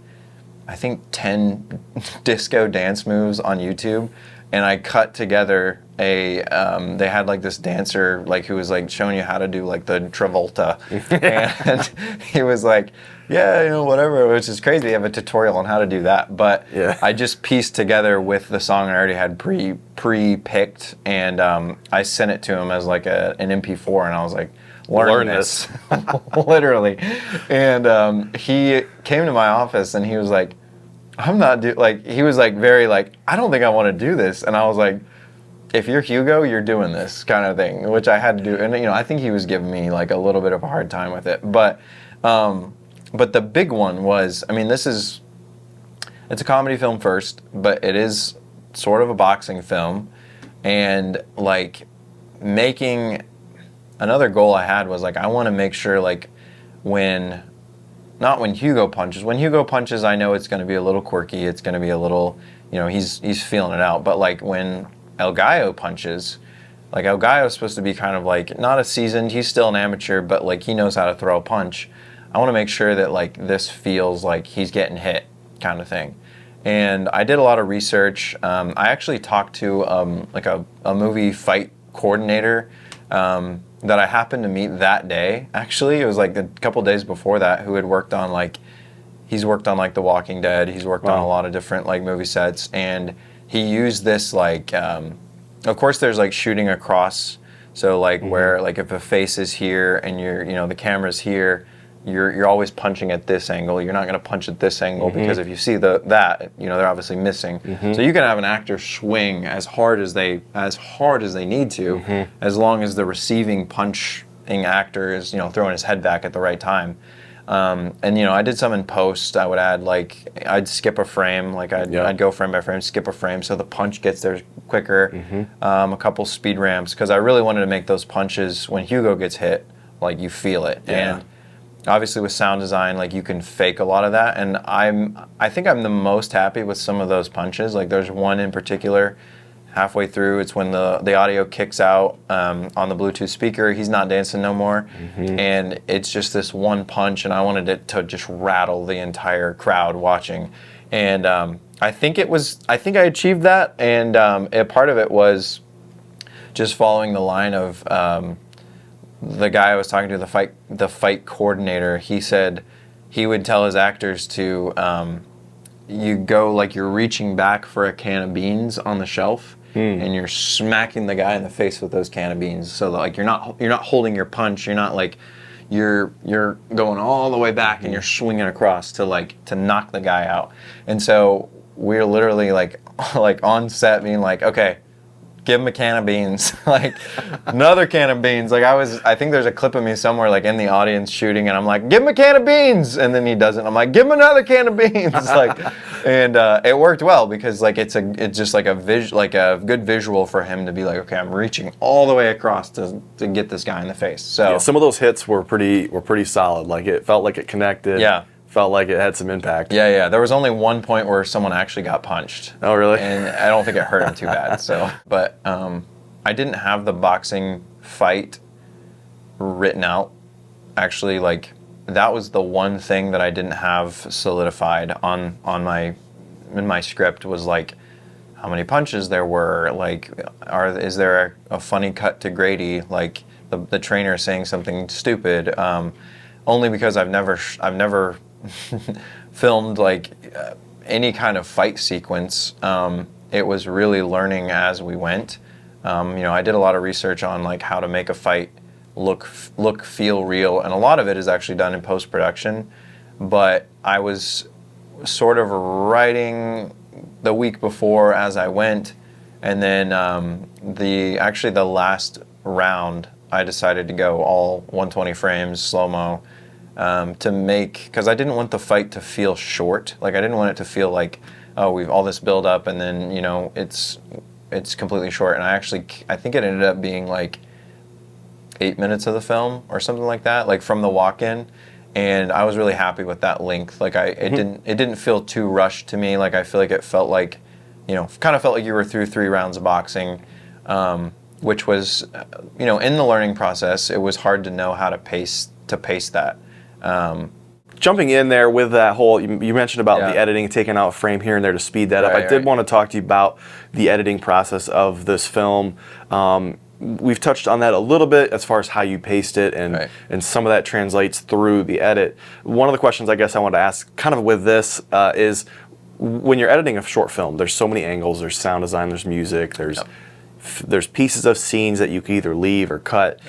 I think 10 disco dance moves on YouTube, and I cut together they had like this dancer like who was like showing you how to do like the Travolta, and he was like, yeah, whatever, which is crazy. They have a tutorial on how to do that, but I just pieced together with the song I already had pre-picked, and I sent it to him as like an MP4, and I was like, learn this. Literally. And he came to my office and he was like, he was like very like, I don't think I want to do this. And I was like, if you're Hugo, you're doing this kind of thing, which I had to do. And I think he was giving me like a little bit of a hard time with it. But the big one was, it's a comedy film first, but it is sort of a boxing film. And like making, another goal I had was like, I want to make sure like not when Hugo punches. When Hugo punches, I know it's going to be a little quirky. It's going to be a little, he's feeling it out. But like when El Gallo punches, like El Gallo's supposed to be kind of like not a seasoned. He's still an amateur, but like he knows how to throw a punch. I want to make sure that like this feels like he's getting hit, kind of thing. And I did a lot of research. I actually talked to like a movie fight coordinator that I happened to meet that day. Actually, it was like a couple days before that, who had worked on like, he's worked on like The Walking Dead. He's worked on a lot of different like movie sets, and he used this like, of course there's like shooting across. So like where like if a face is here and the camera's here, you're always punching at this angle. You're not going to punch at this angle because if you see that, they're obviously missing. So you can have an actor swing as hard as they need to, as long as the receiving punching actor is throwing his head back at the right time. And I did some in post. I would add like, I'd skip a frame, like I'd go frame by frame, skip a frame so the punch gets there quicker. A couple speed ramps, because I really wanted to make those punches when Hugo gets hit, like you feel it. And obviously with sound design, like you can fake a lot of that, and I think I'm the most happy with some of those punches. Like there's one in particular, halfway through, it's when the audio kicks out on the Bluetooth speaker. He's not dancing no more, and it's just this one punch, and I wanted it to just rattle the entire crowd watching. And I think I achieved that, and a part of it was just following the line of the guy I was talking to, the fight coordinator. He said he would tell his actors to you go like you're reaching back for a can of beans on the shelf, and you're smacking the guy in the face with those can of beans. So like you're not holding your punch. You're not like you're going all the way back and you're swinging across to knock the guy out. And so we're literally like on set being like, okay, give him a can of beans, like another can of beans. Like I think there's a clip of me somewhere like in the audience shooting, and I'm like, give him a can of beans, and then he doesn't. I'm like, give him another can of beans, like, and it worked well because like it's just like a good visual for him to be like, okay, I'm reaching all the way across to get this guy in the face. So yeah, some of those hits were pretty solid. Like it felt like it connected. Yeah. Felt like it had some impact. Yeah. There was only one point where someone actually got punched. Oh, really? And I don't think it hurt him too bad. So, but I didn't have the boxing fight written out. Actually, like that was the one thing that I didn't have solidified in my script was like how many punches there were. Like, is there a funny cut to Grady? Like the trainer saying something stupid. Only because I've never filmed like any kind of fight sequence. It was really learning as we went. I did a lot of research on like how to make a fight look, feel real, and a lot of it is actually done in post-production. But I was sort of writing the week before as I went, and then the last round I decided to go all 120 frames slow-mo. Because I didn't want the fight to feel short. Like I didn't want it to feel like, oh, we've all this build up and then it's completely short. And I think it ended up being like 8 minutes of the film or something like that, like from the walk-in. And I was really happy with that length. Like it didn't feel too rushed to me. Like I feel like it felt like, kind of felt like you were through 3 rounds of boxing, which was, in the learning process, it was hard to know how to pace that. Jumping in there with that whole, you mentioned about the editing, taking out a frame here and there to speed that up. I did want to talk to you about the editing process of this film. We've touched on that a little bit as far as how you paced it, and some of that translates through the edit. One of the questions I guess I want to ask kind of with this is when you're editing a short film, there's so many angles, there's sound design, there's music, there's pieces of scenes that you can either leave or cut.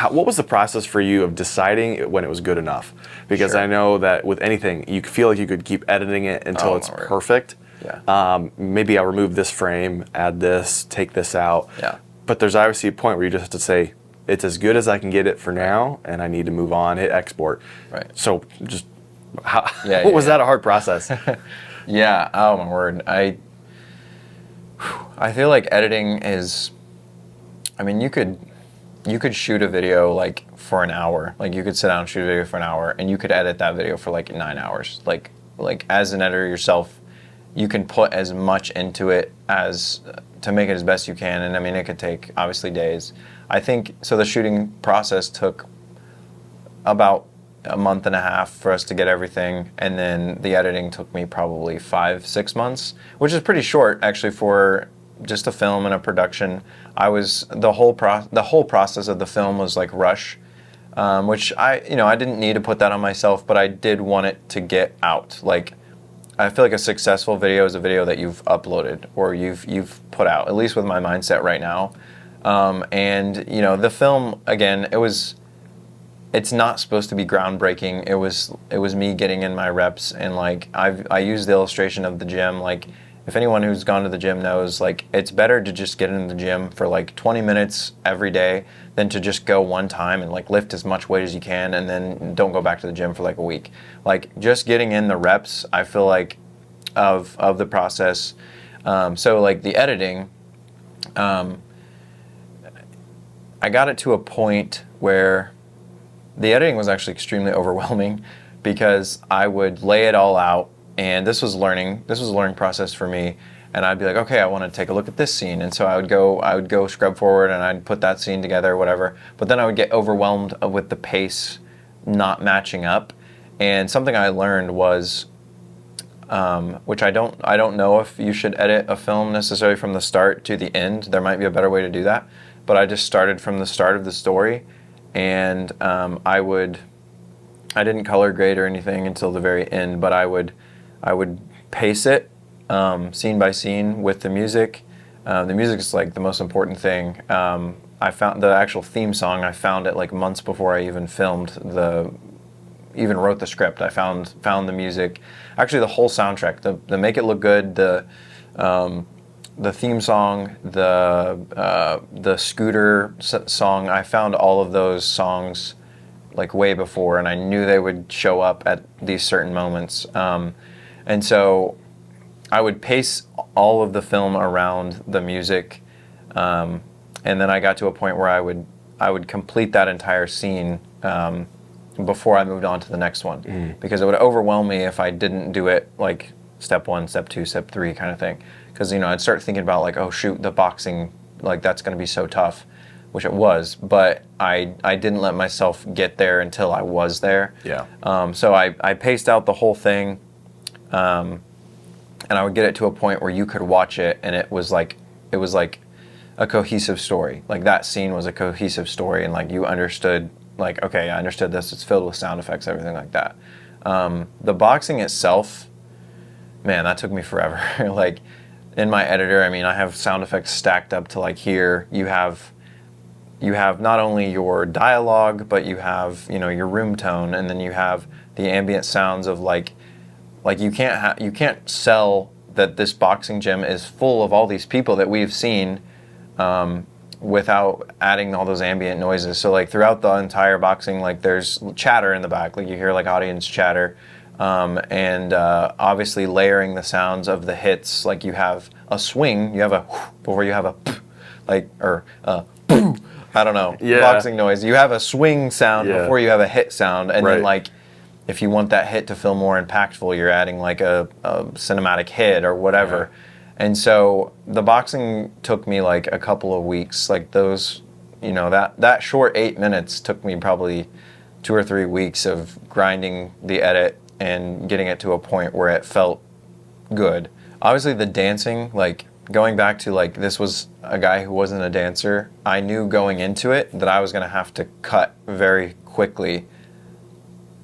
What was the process for you of deciding when it was good enough? Because I know that with anything, you feel like you could keep editing it until it's perfect. Yeah. Maybe I'll remove this frame, add this, take this out. Yeah. But there's obviously a point where you just have to say, it's as good as I can get it for now, and I need to move on, hit export. Right. So just, was that a hard process? Yeah, oh my word. I feel like editing is, you could shoot a video like for an hour. Like you could sit down and shoot a video for an hour, and you could edit that video for like 9 hours. Like as an editor yourself, you can put as much into it as to make it as best you can. And it could take obviously days. I think so. The shooting process took about a month and a half for us to get everything, and then the editing took me probably 5-6 months, which is pretty short actually for just a film and a production. The whole process of the film was like rush, which I didn't need to put that on myself, but I did want it to get out. Like I feel like a successful video is a video that you've uploaded or you've put out, at least with my mindset right now. And the film, again, it's not supposed to be groundbreaking. It was me getting in my reps, and like I used the illustration of the gym. Like if anyone who's gone to the gym knows, like it's better to just get in the gym for like 20 minutes every day than to just go one time and like lift as much weight as you can and then don't go back to the gym for like a week. Like just getting in the reps, I feel like of the process. So like the editing, I got it to a point where the editing was actually extremely overwhelming because I would lay it all out, and this was a learning process for me. and I'd be like, okay, I want to take a look at this scene, and so I would go scrub forward, and I'd put that scene together, or whatever. But then I would get overwhelmed with the pace not matching up, and something I learned was, which I don't know if you should edit a film necessarily from the start to the end. There might be a better way to do that, but I just started from the start of the story, and I didn't color grade or anything until the very end, but I would pace it scene by scene with the music. The music is like the most important thing. I found the actual theme song. I found it like months before I even even wrote the script. I found the music, actually the whole soundtrack, the Make It Look Good, the theme song, the scooter song. I found all of those songs like way before, and I knew they would show up at these certain moments. And so I would pace all of the film around the music, and then I got to a point where I would complete that entire scene before I moved on to the next one, because it would overwhelm me if I didn't do it like step 1, step 2, step 3 kind of thing. Because I'd start thinking about like, oh shoot, the boxing, like that's going to be so tough, which it was, but I didn't let myself get there until I was there. Yeah. So I paced out the whole thing, and I would get it to a point where you could watch it, and it was like a cohesive story. Like that scene was a cohesive story, and like you understood, like, okay, I understood this. It's filled with sound effects, everything like that. The boxing itself, man, that took me forever. Like in my editor, I have sound effects stacked up to like here. You have not only your dialogue, but you have your room tone, and then you have the ambient sounds of like you can't sell that this boxing gym is full of all these people that we've seen without adding all those ambient noises. So like throughout the entire boxing, like there's chatter in the back, like you hear like audience chatter, and obviously layering the sounds of the hits. Like you have a swing, you have a before you have a like or I don't know, boxing noise. You have a swing sound before you have a hit sound, and then like if you want that hit to feel more impactful, you're adding like a cinematic hit or whatever. And so the boxing took me like a couple of weeks. Like those, that short 8 minutes took me probably 2 or 3 weeks of grinding the edit and getting it to a point where it felt good. Obviously the dancing, like going back to like this was a guy who wasn't a dancer, I knew going into it that I was going to have to cut very quickly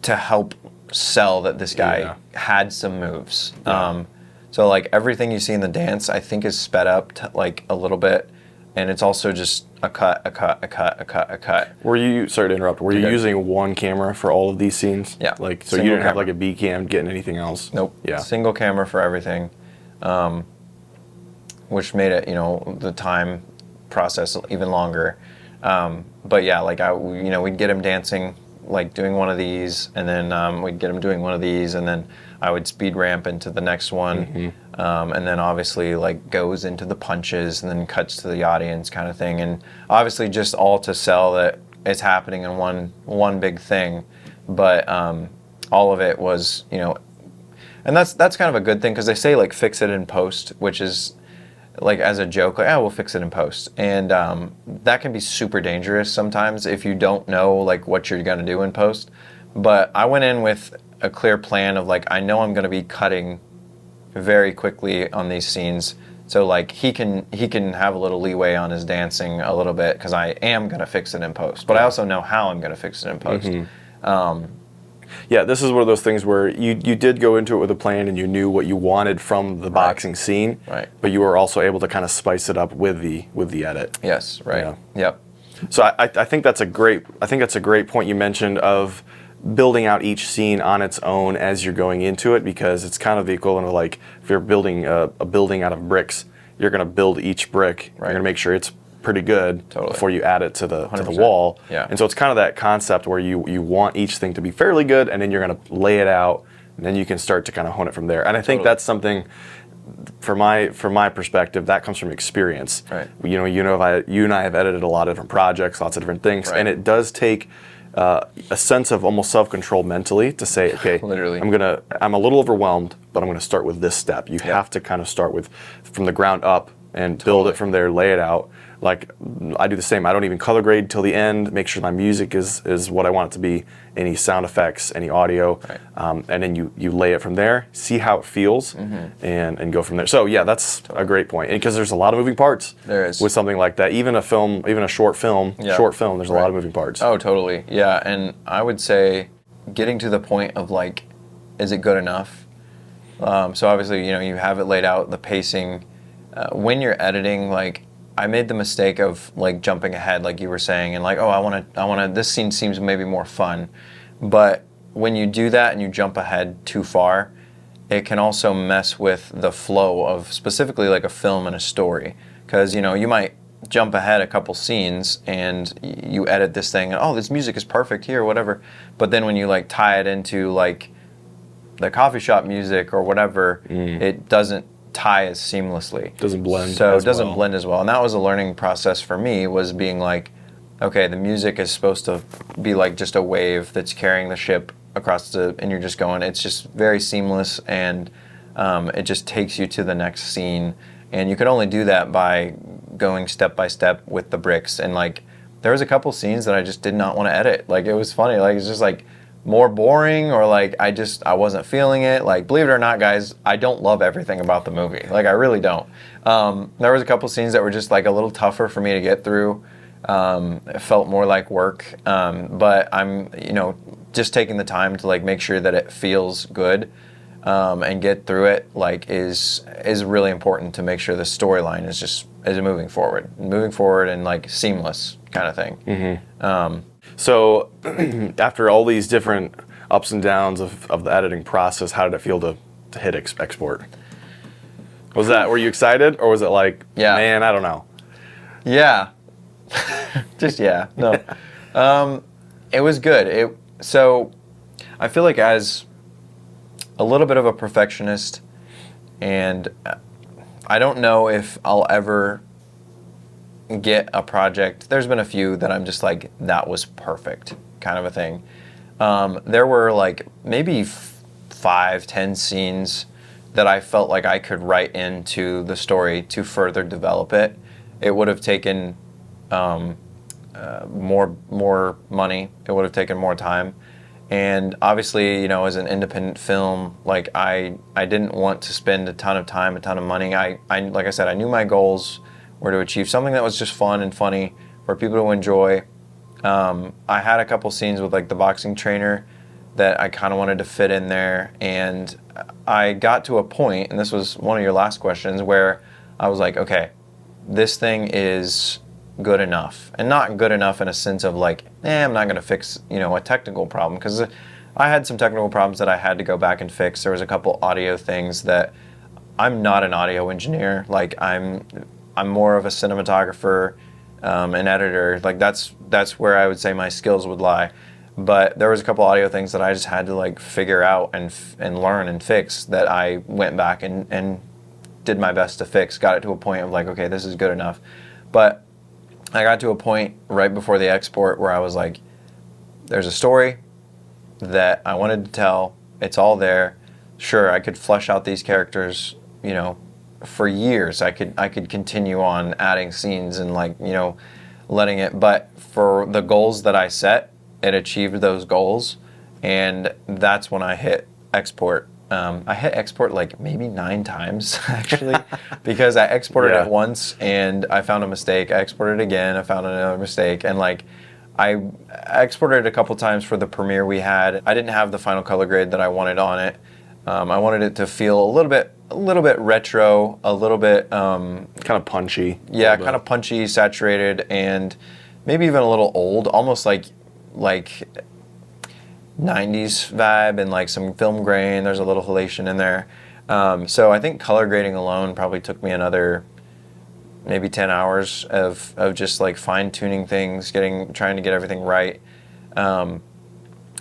to help sell that this guy had some moves. So like everything you see in the dance, I think is sped up to like a little bit, and it's also just a cut. Were you, sorry to interrupt, were you using one camera for all of these scenes? Yeah. Like, so you didn't have like a B cam getting anything else? Nope. Yeah. Single camera for everything, which made it, the time process even longer. But yeah, like we'd get him dancing, like doing one of these, and then we'd get him doing one of these, and then I would speed ramp into the next one, and then obviously like goes into the punches and then cuts to the audience kind of thing, and obviously just all to sell that it's happening in one big thing, but all of it was, and that's kind of a good thing, because they say like fix it in post, which is like as a joke, like, we'll fix it in post, and that can be super dangerous sometimes if you don't know like what you're gonna do in post. But I went in with a clear plan of like, I know I'm gonna be cutting very quickly on these scenes, so like he can have a little leeway on his dancing a little bit, because I am gonna fix it in post, but I also know how I'm gonna fix it in post. Yeah, this is one of those things where you did go into it with a plan and you knew what you wanted from the boxing scene, but you were also able to kind of spice it up with the edit. Yes, right. Yeah. Yep. So I think that's a great point you mentioned of building out each scene on its own as you're going into it, because it's kind of the equivalent of like if you're building a building out of bricks, you're going to build each brick. You're going to make sure it's pretty good before you add it to the wall. Yeah. And so it's kind of that concept where you want each thing to be fairly good, and then you're going to lay it out, and then you can start to kind of hone it from there. And I think that's something, from my perspective, that comes from experience. Right. You and I have edited a lot of different projects, lots of different things, and it does take a sense of almost self-control mentally to say, okay, Literally. I'm a little overwhelmed, but I'm going to start with this step. You have to kind of start from the ground up and build it from there, lay it out. Like I do the same. I don't even color grade till the end. Make sure my music is what I want it to be. Any sound effects, any audio, and then you lay it from there. See how it feels, and go from there. So yeah, that's a great point because there's a lot of moving parts. There is with something like that. Even a film, even a short film. There's a lot of moving parts. Oh, totally. Yeah, and I would say getting to the point of like, is it good enough? So obviously, you have it laid out, the pacing. When you're editing, like. I made the mistake of like jumping ahead, like you were saying, and like, oh, I want to. This scene seems maybe more fun, but when you do that and you jump ahead too far, it can also mess with the flow of specifically like a film and a story, because you might jump ahead a couple scenes and you edit this thing, and oh, this music is perfect here, whatever, but then when you like tie it into like the coffee shop music or whatever, it doesn't tie as seamlessly. Doesn't blend. So it doesn't blend as well. And that was a learning process for me, was being like, okay, the music is supposed to be like just a wave that's carrying the ship across and you're just going, it's just very seamless, and it just takes you to the next scene. And you can only do that by going step by step with the bricks. And like, there was a couple scenes that I just did not want to edit. Like, it was funny. Like, it's just like, more boring, or like I wasn't feeling it. Like, believe it or not, guys, I don't love everything about the movie. Like, I really don't. There was a couple scenes that were just like a little tougher for me to get through. It felt more like work, but I'm just taking the time to like make sure that it feels good, and get through it. Like is really important to make sure the storyline is moving forward and like seamless kind of thing. So after all these different ups and downs of the editing process, how did it feel to hit export? Were you excited, or was it like, man, I don't know? Yeah. No. It was good. So I feel like as a little bit of a perfectionist, and I don't know if I'll ever get a project. There's been a few that I'm just like, that was perfect kind of a thing. There were like maybe 5-10 scenes that I felt like I could write into the story to further develop it. It would have taken more money. It would have taken more time. And obviously, as an independent film, like I didn't want to spend a ton of time, a ton of money. I like I said, I knew my goals were to achieve something that was just fun and funny for people to enjoy. I had a couple scenes with like the boxing trainer that I kind of wanted to fit in there, and I got to a point, and this was one of your last questions, where I was like, okay, this thing is good enough, and not good enough in a sense of like, I'm not going to fix a technical problem, because I had some technical problems that I had to go back and fix. There was a couple audio things that I'm not an audio engineer. Like I'm more of a cinematographer, an editor. Like that's where I would say my skills would lie. But there was a couple audio things that I just had to like figure out and learn and fix, that I went back and did my best to fix. Got it to a point of like, okay, this is good enough. But I got to a point right before the export where I was like, there's a story that I wanted to tell. It's all there. Sure, I could flesh out these characters, for years. I could continue on adding scenes and like, letting it, but for the goals that I set, it achieved those goals, and that's when I hit export. I hit export like maybe 9 times actually, because I exported it once and I found a mistake. I exported it again, I found another mistake, and like I exported it a couple times for the premiere we had. I didn't have the final color grade that I wanted on it. I wanted it to feel a little bit retro, a little bit kind of punchy. Yeah, kind of punchy, saturated, and maybe even a little old, almost like 90s vibe, and like some film grain. There's a little halation in there. So I think color grading alone probably took me another maybe 10 hours of just like fine tuning things, trying to get everything right. I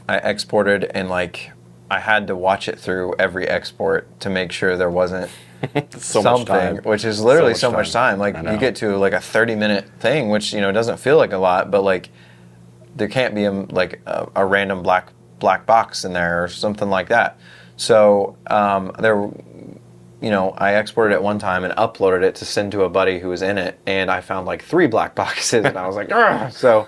exported, and like I had to watch it through every export to make sure there wasn't something, which is literally so much time. Like you get to like a 30-minute thing, which doesn't feel like a lot, but like there can't be a random black box in there or something like that. So I exported it one time and uploaded it to send to a buddy who was in it, and I found like 3 black boxes, and I was like, Argh! So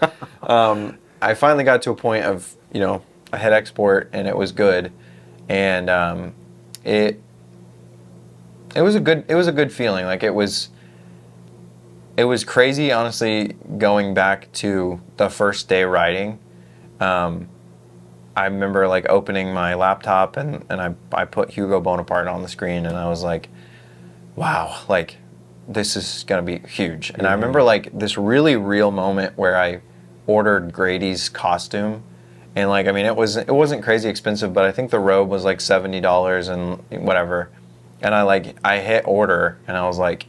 I finally got to a point of, I hit export and it was good, and it was a good feeling. Like it was crazy, honestly, going back to the first day writing. I remember like opening my laptop and I put Hugo Bonapart on the screen, and I was like, wow, like this is gonna be huge. And I remember like this really real moment where I ordered Grady's costume, and like, I mean, it wasn't crazy expensive, but I think the robe was like $70 and whatever. And I hit order, and I was like,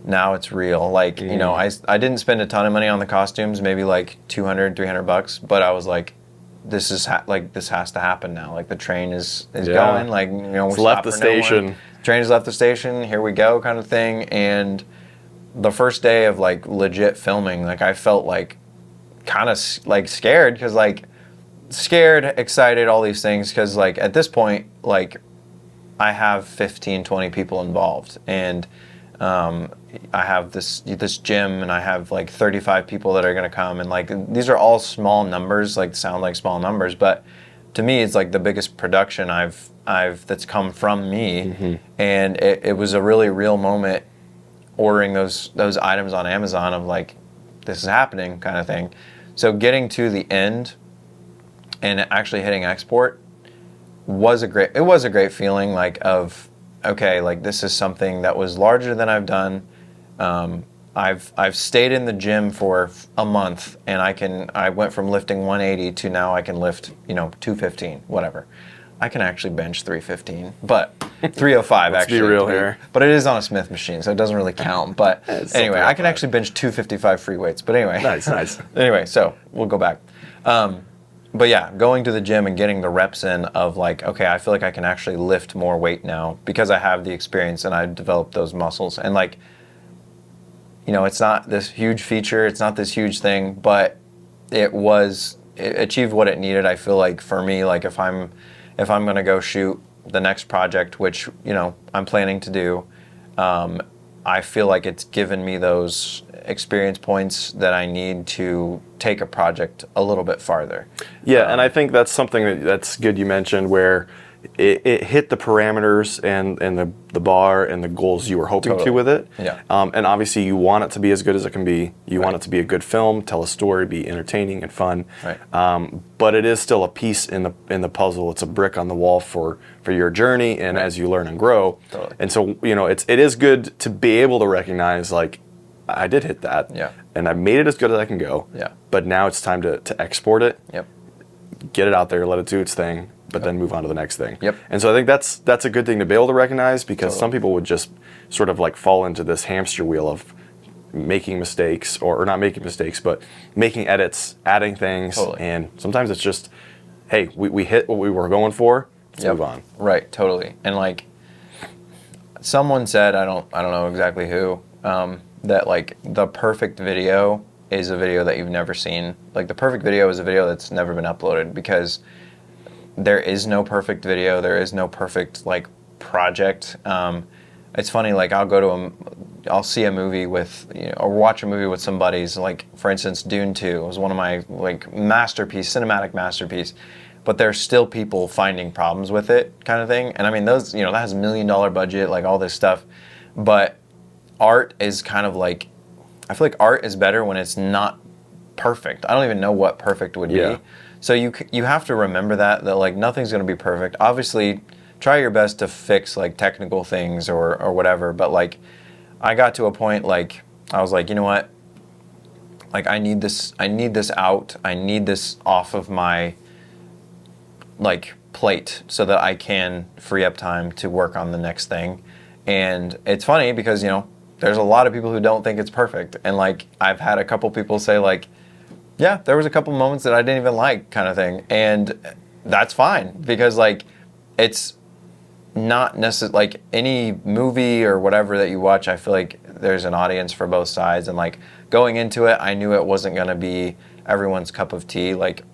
now it's real. Like, I didn't spend a ton of money on the costumes, maybe like $200-300, but I was like, this has to happen now. Like the train is going. Like, it's left the station. Train has left the station. Here we go, kind of thing. And the first day of like legit filming, like I felt like kind of like scared, because like scared, excited, all these things, because like at this point, like I have 15-20 people involved, and I have this gym, and I have like 35 people that are going to come, and like these are all small numbers, like sound like small numbers, but to me it's like the biggest production I've that's come from me. And it was a really real moment ordering those items on Amazon of like, this is happening, kind of thing. So getting to the end and actually hitting export was a great feeling, like of, okay, like this is something that was larger than I've done. I've stayed in the gym for a month, and I went from lifting 180 to now I can lift 215, whatever. I can actually bench 315, but 305 Let's actually. Be real here. But it is on a Smith machine, so it doesn't really count. But anyway, I can actually bench 255 free weights. But anyway, nice. Anyway, so we'll go back. But yeah, going to the gym and getting the reps in of like, okay, I feel like I can actually lift more weight now because I have the experience and I've developed those muscles. And like, it's not this huge feature, it's not this huge thing, but it achieved what it needed. I feel like for me, like if I'm going to go shoot the next project, which, I'm planning to do, I feel like it's given me those experience points that I need to take a project a little bit farther. Yeah, and I think that's something that's good you mentioned, where it hit the parameters and the bar and the goals you were hoping to with it. Yeah. And obviously you want it to be as good as it can be. You want it to be a good film, tell a story, be entertaining and fun. Right. But it is still a piece in the puzzle. It's a brick on the wall for your journey and as you learn and grow. Totally. And so it is good to be able to recognize, like, I did hit that. Yeah. And I made it as good as I can go. Yeah. But now it's time to export it. Yep. Get it out there, let it do its thing, but then move on to the next thing. Yep. And so I think that's a good thing to be able to recognize, because some people would just sort of like fall into this hamster wheel of making mistakes, or not making mistakes, but making edits, adding things. Totally. And sometimes it's just, hey, we hit what we were going for, let's move on. Right, totally. And like someone said, I don't know exactly who, that like the perfect video is a video that you've never seen. Like the perfect video is a video that's never been uploaded, because there is no perfect video. There is no perfect like project. It's funny, like I'll see a movie with, or watch a movie with some buddies. Like for instance, Dune 2 was one of my like cinematic masterpiece. But there's still people finding problems with it, kind of thing. And I mean, those, that has $1 million budget, like all this stuff. But art is kind of like, I feel like art is better when it's not perfect. I don't even know what perfect would be. So you have to remember that like nothing's going to be perfect. Obviously, try your best to fix like technical things or whatever. But like, I got to a point like I was like, you know what? Like I need this out. I need this off of my like plate so that I can free up time to work on the next thing. And it's funny because there's a lot of people who don't think it's perfect, and like I've had a couple people say like, yeah, there was a couple moments that I didn't even like, kind of thing, and that's fine, because like it's not necessarily like any movie or whatever that you watch. I feel like there's an audience for both sides, and like going into it, I knew it wasn't going to be everyone's cup of tea. Like,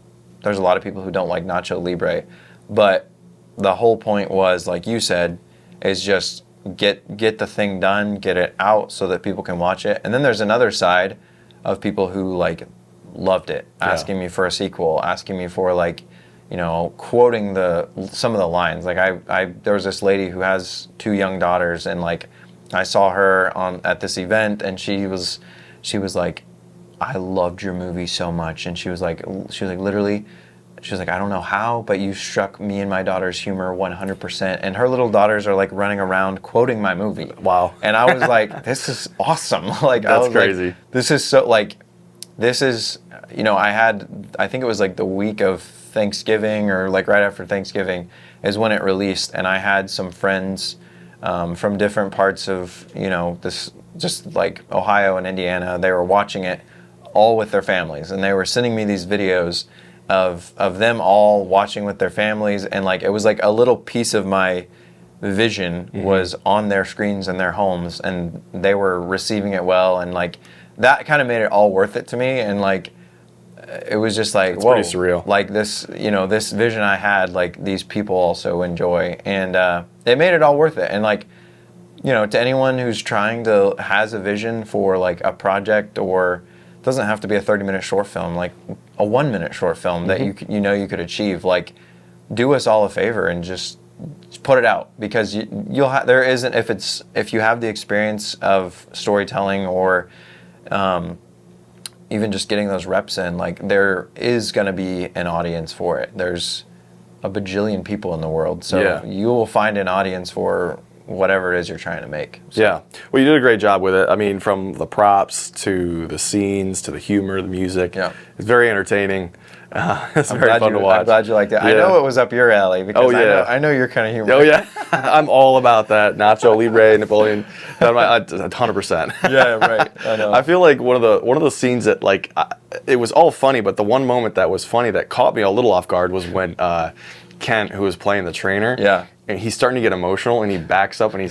there's a lot of people who don't like Nacho Libre, but the whole point was, like you said, is just get the thing done, get it out so that people can watch it. And then there's another side of people who like loved it, asking me for a sequel, asking me for like, you know, quoting some of the lines. Like there was this lady who has 2 young daughters, and like I saw her at this event, and she was like, I loved your movie so much, and she was like literally, she was like, I don't know how, but you struck me and my daughter's humor 100%. And her little daughters are like running around quoting my movie. Wow. And I was like, this is awesome. Like, that's I was crazy. Like, this is so like, this is, you know, I think it was like the week of Thanksgiving, or like right after Thanksgiving is when it released. And I had some friends from different parts of, you know, this, just like Ohio and Indiana. They were watching it all with their families, and they were sending me these videos of them all watching with their families, and like it was like a little piece of my vision was on their screens in their homes, and they were receiving it well, and like that kind of made it all worth it to me. And like it was just like, whoa, pretty surreal. Like this, you know, this vision I had, like these people also enjoy, and it made it all worth it. And like, you know, to anyone who's has a vision for like a project, or doesn't have to be a 30-minute short film, like a 1-minute short film that you could achieve, like do us all a favor and just put it out, because there isn't, if you have the experience of storytelling, or even just getting those reps in, like there is going to be an audience for it. There's a bajillion people in the world, so you will find an audience for whatever it is you're trying to make. So. Yeah. Well, you did a great job with it. I mean, from the props to the scenes to the humor, the music. Yeah. It's very entertaining. It's very fun to watch. I'm glad you liked it. Yeah. I know it was up your alley, because I know you're kind of humorous. Oh, yeah. I'm all about that. Nacho Libre, Napoleon. 100%. Yeah, right. I know. I feel like one of the scenes that, like, it was all funny, but the one moment that was funny that caught me a little off guard was when Kent, who was playing the trainer, and he's starting to get emotional, and he backs up, and he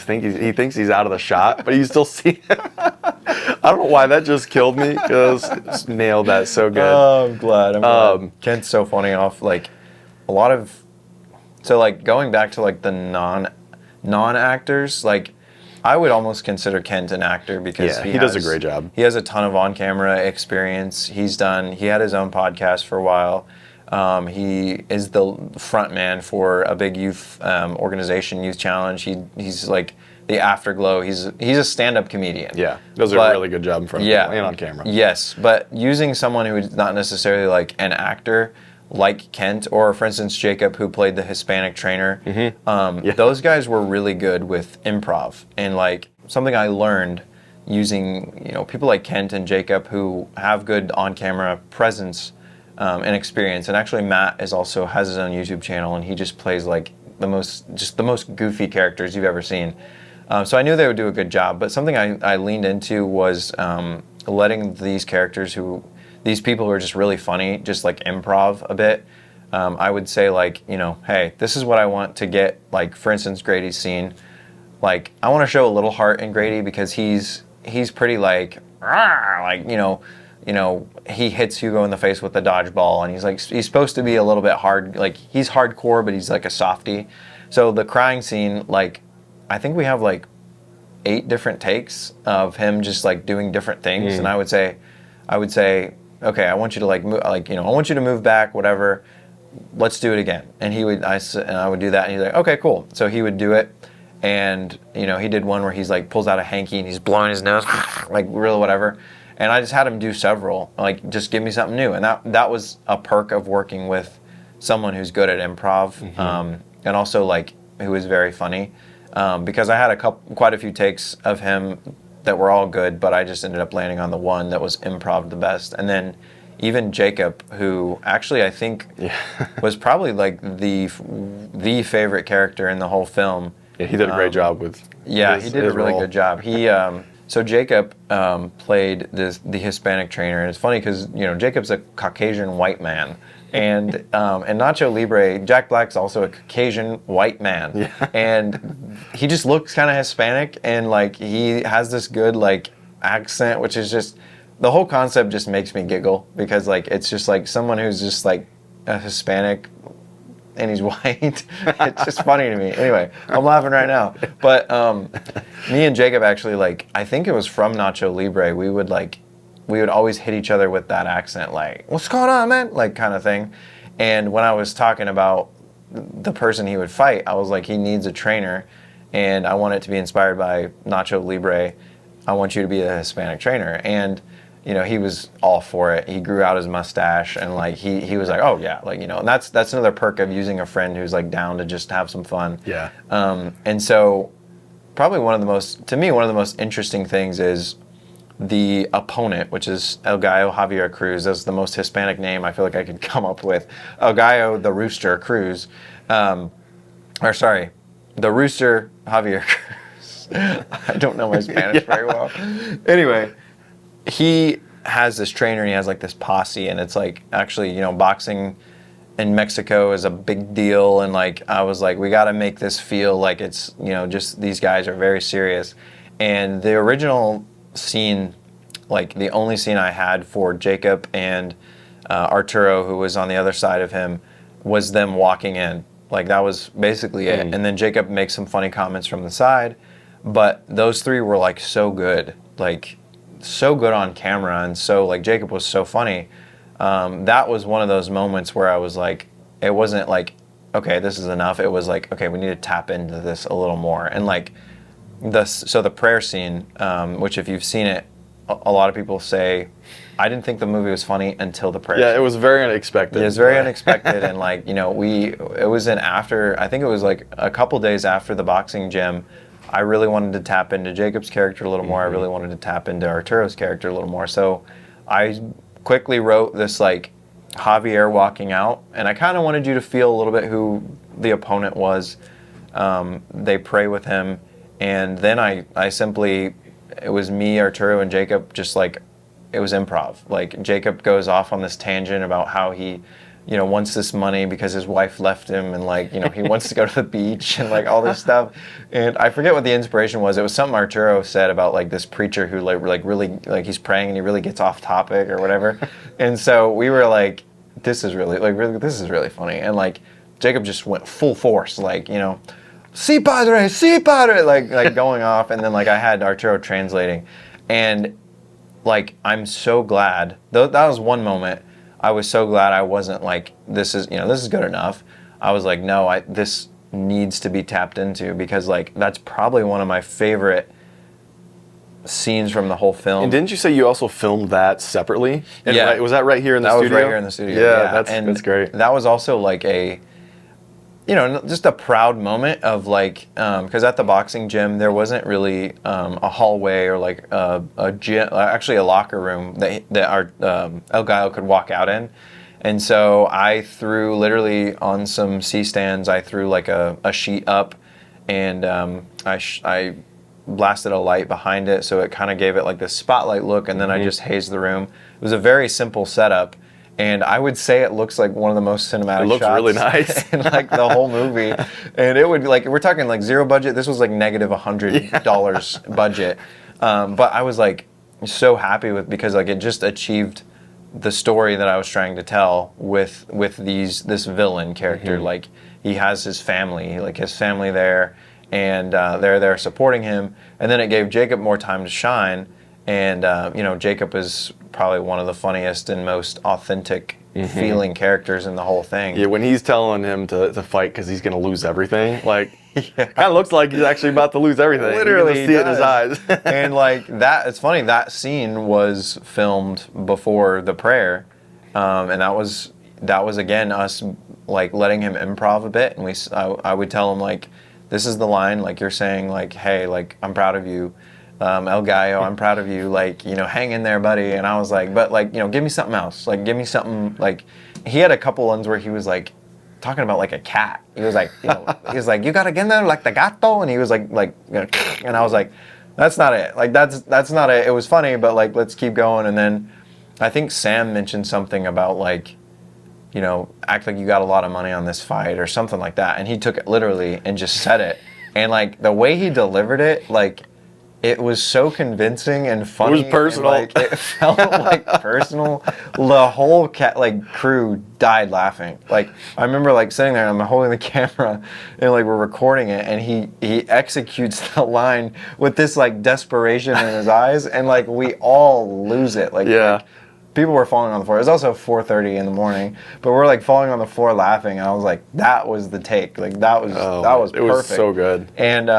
thinks he's out of the shot, but you still see him. I don't know why that just killed me, because just nailed that so good. Oh, I'm glad. Kent's so funny off like a lot of, so like going back to like the non-actors, like I would almost consider Kent an actor, because he does a great job. He has a ton of on-camera experience. He had his own podcast for a while. He is the front man for a big youth organization, Youth Challenge. He's like the Afterglow. He's a stand-up comedian. Yeah, does a really good job in front of people and on camera. Yes, but using someone who is not necessarily like an actor, like Kent, or for instance Jacob, who played the Hispanic trainer, those guys were really good with improv. And like something I learned using, you know, people like Kent and Jacob who have good on-camera presence and experience. And actually Matt has his own YouTube channel, and he just plays like the most goofy characters you've ever seen. So I knew they would do a good job, but something I leaned into was letting these people who are just really funny, just like improv a bit. I would say like, you know, hey, this is what I want to get, like for instance Grady's scene. Like I want to show a little heart in Grady, because he's pretty like you know, he hits Hugo in the face with the dodgeball, and he's supposed to be a little bit hard, like he's hardcore, but he's like a softie. So the crying scene, like I think we have like 8 different takes of him just like doing different things, and I would say, okay, I want you to I want you to move back, whatever. Let's do it again. And I would do that, and he's like, okay, cool. So he would do it, and you know, he did one where he's like pulls out a hanky and he's blowing his nose, like really whatever. And I just had him do several, like just give me something new. And that was a perk of working with someone who's good at improv, and also like who is very funny, because I had quite a few takes of him that were all good, but I just ended up landing on the one that was improv the best. And then even Jacob, who actually I think was probably like the favorite character in the whole film. Yeah, he did a great job with. Yeah, he did a really good job. He so Jacob played the Hispanic trainer, and it's funny because, you know, Jacob's a Caucasian white man, and Nacho Libre, Jack Black's also a Caucasian white man, and he just looks kind of Hispanic, and like he has this good like accent, which is just the whole concept just makes me giggle because like it's just like someone who's just like a Hispanic and he's white. It's just funny to me. Anyway, I'm laughing right now. But me and Jacob actually, like, I think it was from Nacho Libre, we would always hit each other with that accent, like, what's going on, man? Like, kind of thing. And when I was talking about the person he would fight, I was like, he needs a trainer, and I want it to be inspired by Nacho Libre. I want you to be a Hispanic trainer. And you know, he was all for it. He grew out his mustache, and like he was like, oh yeah, like, you know, and that's another perk of using a friend who's like down to just have some fun. Yeah. And so probably one of the most interesting things is the opponent, which is El Gallo Javier Cruz. That's the most Hispanic name I feel like I could come up with. El Gallo the Rooster Cruz. The Rooster Javier Cruz. I don't know my Spanish very well. Anyway, he has this trainer and he has like this posse, and it's like, actually, you know, boxing in Mexico is a big deal, and like I was like, we got to make this feel like it's, you know, just these guys are very serious. And the original scene, like the only scene I had for Jacob and Arturo, who was on the other side of him, was them walking in. Like that was basically it. And then Jacob makes some funny comments from the side, but those three were like so good, like so good on camera, and so like Jacob was so funny. That was one of those moments where I was like, it wasn't like, okay, this is enough. It was like, okay, we need to tap into this a little more. And like the prayer scene, which if you've seen it, a lot of people say, I didn't think the movie was funny until the prayer. Yeah, scene. it was very unexpected. It was very unexpected, and like, you know, it was I think it was like a couple days after the boxing gym. I really wanted to tap into Jacob's character a little more. I really wanted to tap into Arturo's character a little more. So I quickly wrote this like Javier walking out, and I kind of wanted you to feel a little bit who the opponent was. They pray with him, and then it was me, Arturo, and Jacob, just like, it was improv. Like Jacob goes off on this tangent about how he, you know, wants this money because his wife left him, and like, you know, he wants to go to the beach and like all this stuff. And I forget what the inspiration was. It was something Arturo said about like this preacher who like really, like he's praying and he really gets off topic or whatever. And so we were like, this is really funny. And like Jacob just went full force, like, you know, si padre, like going off. And then like I had Arturo translating, and like, I'm so glad, that was one moment. I was so glad I wasn't like, this is good enough. I was like, no, this needs to be tapped into, because like that's probably one of my favorite scenes from the whole film. And didn't you say you also filmed that separately? And yeah. Was that right here in the studio? That was right here in the studio. Yeah, that's great. That was also like a, you know, just a proud moment of like, because at the boxing gym there wasn't really a hallway or like a gym, actually a locker room that our El Gallo could walk out in. And so I threw, literally on some C-stands, I threw like a sheet up, and I blasted a light behind it, so it kind of gave it like this spotlight look, and then I just hazed the room. It was a very simple setup. And I would say it looks like one of the most cinematic shots. It looks really nice. In like the whole movie. And it would be like, we're talking like zero budget. This was like negative $100 budget. But I was like so happy because like it just achieved the story that I was trying to tell with this villain character. Like he has his family, like his family there, and they're there supporting him. And then it gave Jacob more time to shine. And you know, Jacob is probably one of the funniest and most authentic feeling characters in the whole thing. Yeah, when he's telling him to fight because he's going to lose everything, like, kind of looks like he's actually about to lose everything. Literally, you can just see it in his eyes. And like that, it's funny, that scene was filmed before the prayer, and that was again us like letting him improv a bit, and I would tell him like, this is the line, like you're saying like, hey, like I'm proud of you. El Gallo, I'm proud of you, like, you know, hang in there, buddy. And I was like, but like, you know, give me something else. Like, give me something, like, he had a couple ones where he was like, talking about like a cat. He was like, you know, he was like, you gotta get in there like the gato. And he was like, you know, and I was like, that's not it. Like, that's not it. It was funny, but like, let's keep going. And then I think Sam mentioned something about like, you know, act like you got a lot of money on this fight or something like that. And he took it literally and just said it. And like, the way he delivered it, like, it was so convincing and funny. It was personal. And, like, it felt like personal. The whole crew died laughing. Like, I remember like sitting there and I'm holding the camera and like we're recording it, and he executes the line with this like desperation in his eyes, and like we all lose it. Like people were falling on the floor. It was also 4:30 in the morning, but we're like falling on the floor laughing. And I was like, that was the take. Like that was perfect. It was so good. And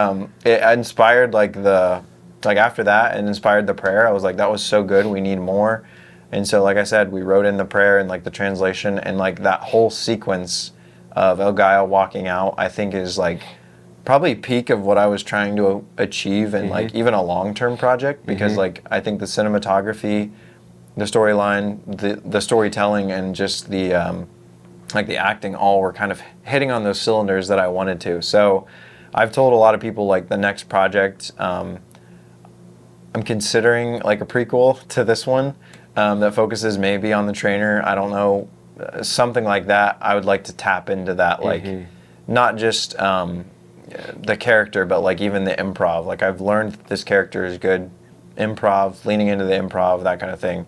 it inspired after that, it inspired the prayer. I was like, that was so good. We need more. And so, like I said, we wrote in the prayer and like the translation, and like that whole sequence of El Gallo walking out, I think is like probably peak of what I was trying to achieve in like even a long-term project, because like I think the cinematography, the storyline, the storytelling, and just the like the acting, all were kind of hitting on those cylinders that I wanted to. So I've told a lot of people like the next project, I'm considering like a prequel to this one that focuses maybe on the trainer. I don't know, something like that. I would like to tap into that, like not just the character, but like even the improv. Like I've learned that this character is good improv, leaning into the improv, that kind of thing,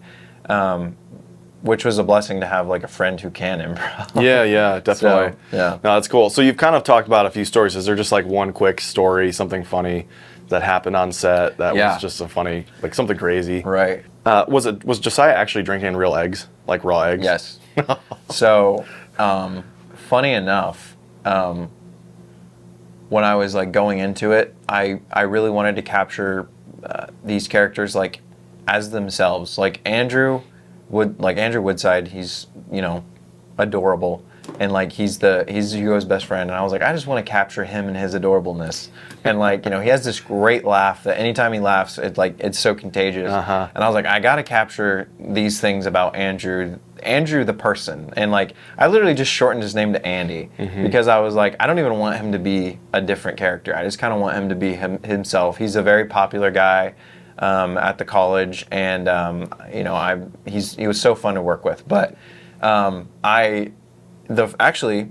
which was a blessing to have like a friend who can improv. Yeah, definitely. So, yeah. No, that's cool. So you've kind of talked about a few stories. Is there just like one quick story, something funny that happened on set that was just a funny, like something crazy? Right. Was Josiah actually drinking real eggs, like raw eggs? Yes. So, funny enough, when I was like going into it, I really wanted to capture these characters like as themselves. Like Andrew Woodside, he's, you know, adorable, and like he's Hugo's best friend, and I was like, I just want to capture him and his adorableness. And like, you know, he has this great laugh that anytime he laughs, it's so contagious. And I was like, I got to capture these things about Andrew the person. And like I literally just shortened his name to Andy, because I was like, I don't even want him to be a different character. I just kind of want him to be himself. He's a very popular guy at the college, and you know, he was so fun to work with. But actually,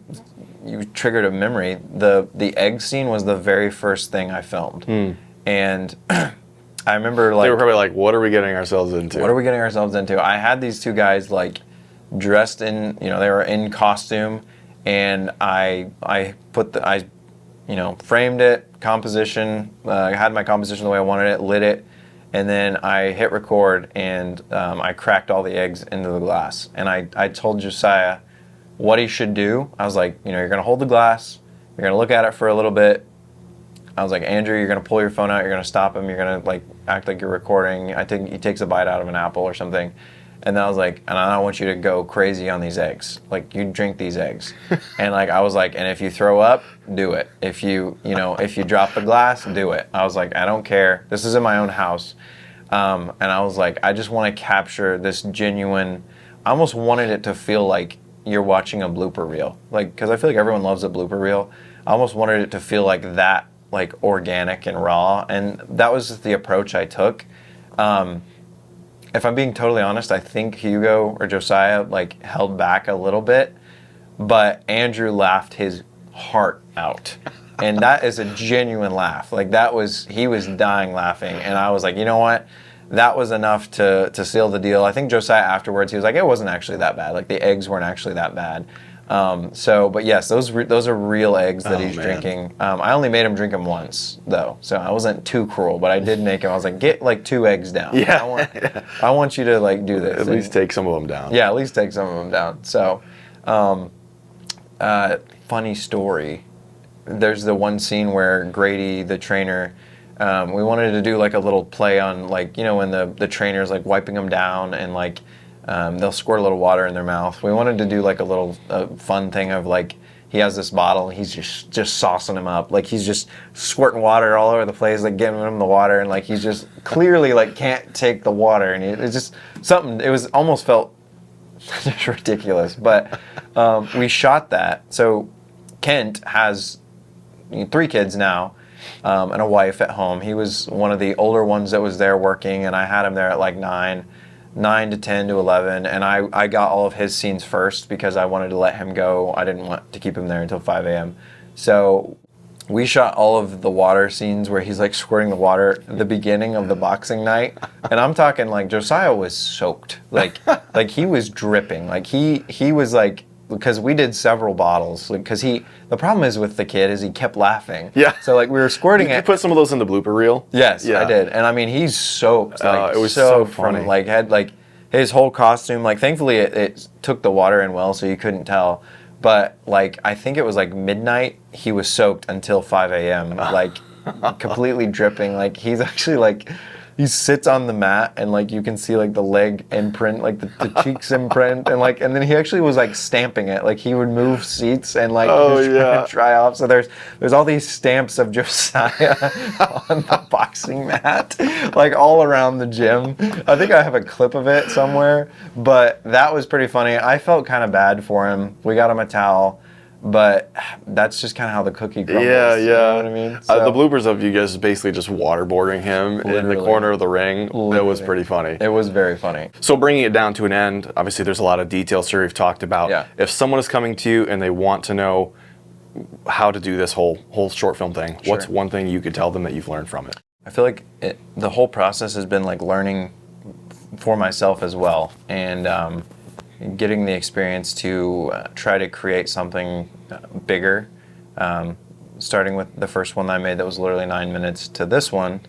you triggered a memory. The egg scene was the very first thing I filmed, and I remember like they were probably like, "What are we getting ourselves into? What are we getting ourselves into?" I had these two guys like dressed in, you know, they were in costume, and I framed it, composition. I had my composition the way I wanted it, lit it, and then I hit record, and I cracked all the eggs into the glass. And I told Josiah what he should do. I was like, you know, you're gonna hold the glass, you're gonna look at it for a little bit. I was like, Andrew, you're gonna pull your phone out, you're gonna stop him, you're gonna like act like you're recording. I think he takes a bite out of an apple or something. And then I was like, and I don't want you to go crazy on these eggs. Like, you drink these eggs. And like, I was like, and if you throw up, do it. If you drop the glass, do it. I was like, I don't care. This is in my own house. And I was like, I just want to capture this genuine, I almost wanted it to feel like you're watching a blooper reel. Like, because I feel like everyone loves a blooper reel. I almost wanted it to feel like that, like organic and raw. And that was just the approach I took. If I'm being totally honest, I think Hugo or Josiah like held back a little bit, but Andrew laughed his heart out. And that is a genuine laugh. Like he was dying laughing. And I was like, you know what? That was enough to seal the deal. I think Josiah afterwards, he was like, it wasn't actually that bad. Like the eggs weren't actually that bad. But yes, those are real eggs that he's drinking. I only made him drink them once though, so I wasn't too cruel. But I did make him. I was like, get like 2 eggs down. Yeah, I want you to like do this. At least take some of them down. Yeah, at least take some of them down. So, funny story. There's the one scene where Grady, the trainer, we wanted to do like a little play on like, you know, when the trainer's like wiping them down and like. They'll squirt a little water in their mouth. We wanted to do like a little fun thing of like, he has this bottle, he's just saucing him up. Like he's just squirting water all over the place, like giving him the water, and like he's just clearly like can't take the water. And it's just something, it was almost felt just ridiculous. But we shot that. So Kent has 3 kids now and a wife at home. He was one of the older ones that was there working, and I had him there at like 9 to 10 to 11, and I got all of his scenes first because I wanted to let him go. I didn't want to keep him there until 5 a.m. So we shot all of the water scenes where he's like squirting the water at the beginning of the boxing night, and I'm talking like Josiah was soaked, like he was dripping, like he was like, because we did several bottles, because the problem is with the kid is he kept laughing. Yeah. So like we were squirting You it. put some of those in the blooper reel? Yes, Yeah. I did, and I mean he's soaked. Like, it was so funny. From, like had like his whole costume. Like thankfully it took the water in well, so you couldn't tell. But like I think it was like midnight. He was soaked until 5 a.m. Like completely dripping. Like he's actually like. He sits on the mat and like you can see like the leg imprint, like the cheeks imprint, and then he actually was like stamping it. Like he would move seats and like he was trying to dry off. So there's all these stamps of Josiah on the boxing mat, like all around the gym. I think I have a clip of it somewhere, but that was pretty funny. I felt kind of bad for him. We got him a towel. But that's just kind of how the cookie crumbles. Yeah. You know what I mean? The bloopers of you guys basically just waterboarding him in the Literally. corner of the ring. That was pretty funny. It was very funny. So bringing it down to an end, obviously there's a lot of details here we've talked about. Yeah. If someone is coming to you and they want to know how to do this whole short film thing, Sure. what's one thing you could tell them that you've learned from it? I feel like the whole process has been like learning for myself as well, and getting the experience to try to create something bigger. Starting with the first one that I made that was literally 9 minutes to this one,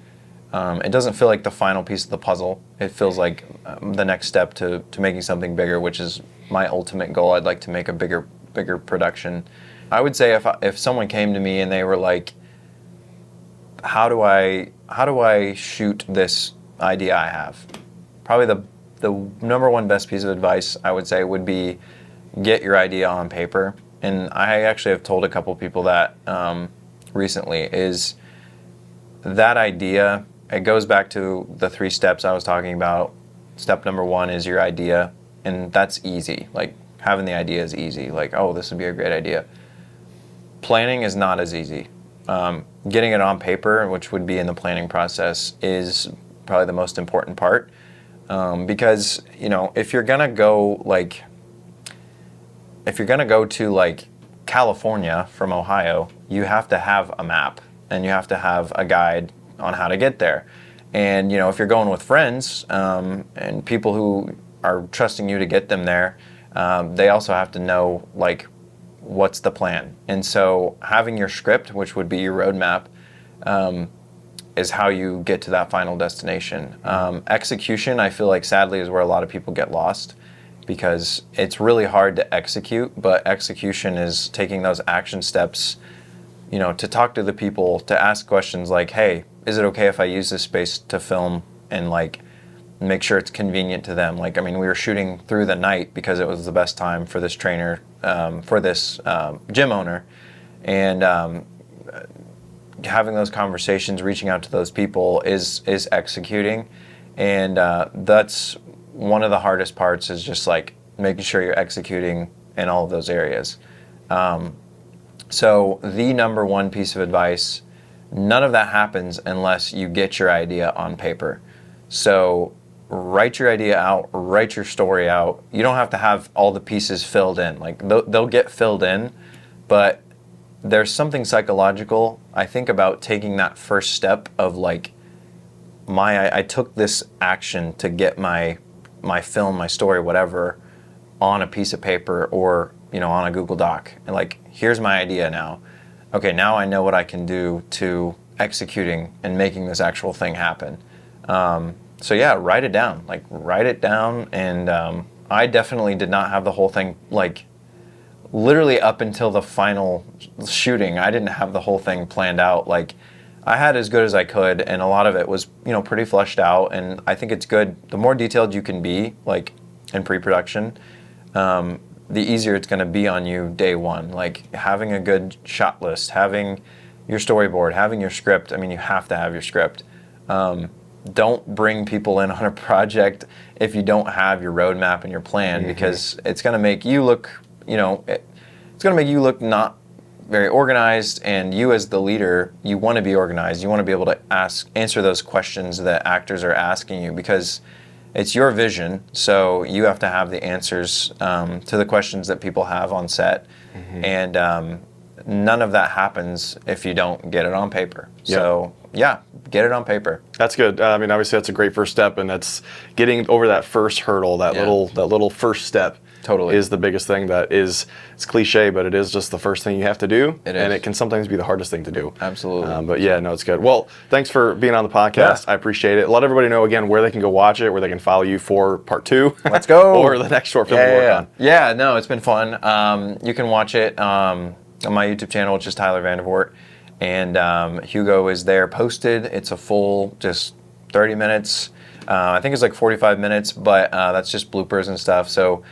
it doesn't feel like the final piece of the puzzle. It feels like the next step to making something bigger, which is my ultimate goal. I'd like to make a bigger production. I would say if someone came to me and they were like, how do I shoot this idea I have? Probably the number one best piece of advice I would say would be get your idea on paper. And I actually have told a couple people that recently, is that idea, it goes back to the 3 steps I was talking about. Step number 1 is your idea, and that's easy. Like having the idea is easy. Like, oh, this would be a great idea. Planning is not as easy. Getting it on paper, which would be in the planning process, is probably the most important part. Because, you know, if you're gonna go to like California from Ohio, you have to have a map and you have to have a guide on how to get there. And, you know, if you're going with friends and people who are trusting you to get them there, they also have to know like what's the plan. And so having your script, which would be your roadmap, is how you get to that final destination. Execution, I feel like sadly is where a lot of people get lost, because it's really hard to execute, but execution is taking those action steps, you know, to talk to the people, to ask questions like, hey, is it okay if I use this space to film, and like make sure it's convenient to them. Like, I mean, we were shooting through the night because it was the best time for this trainer, for this gym owner, and having those conversations, reaching out to those people is executing, and that's one of the hardest parts, is just like making sure you're executing in all of those areas. So the number one piece of advice, none of that happens unless you get your idea on paper. So write your idea out, write your story out. You don't have to have all the pieces filled in. Like they'll get filled in, but there's something psychological, I think, about taking that first step of like, I took this action to get my film, my story, whatever, on a piece of paper or, you know, on a Google Doc. And like, here's my idea now. Okay, now I know what I can do to executing and making this actual thing happen. So yeah, write it down. Like, write it down. And I definitely did not have the whole thing, like, literally up until the final shooting, I didn't have the whole thing planned out. Like, I had as good as I could, and a lot of it was, you know, pretty fleshed out. And I think it's good, the more detailed you can be, like in pre-production, the easier it's going to be on you day one. Like having a good shot list, having your storyboard, having your script. I mean, you have to have your script. Don't bring people in on a project if you don't have your roadmap and your plan, because it's going to make you look, you know, it's going to make you look not very organized, and you as the leader, you want to be organized. You want to be able to answer those questions that actors are asking you, because it's your vision, so you have to have the answers to the questions that people have on set. And none of that happens if you don't get it on paper. So yeah, get it on paper. That's good. I mean, obviously that's a great first step, and that's getting over that first hurdle, that little first step. Totally. Is the biggest thing. It's cliche, but it is just the first thing you have to do. It is. And it can sometimes be the hardest thing to do. Absolutely. But yeah, no, it's good. Well, thanks for being on the podcast. I appreciate it. Let everybody know again where they can go watch it, where they can follow you for part 2. Let's go. Or the next short film you work on. Yeah, no, it's been fun. You can watch it on my YouTube channel, which is Tyler Vandervort. And Hugo is there posted. It's a full just 30 minutes. I think it's like 45 minutes, but that's just bloopers and stuff. So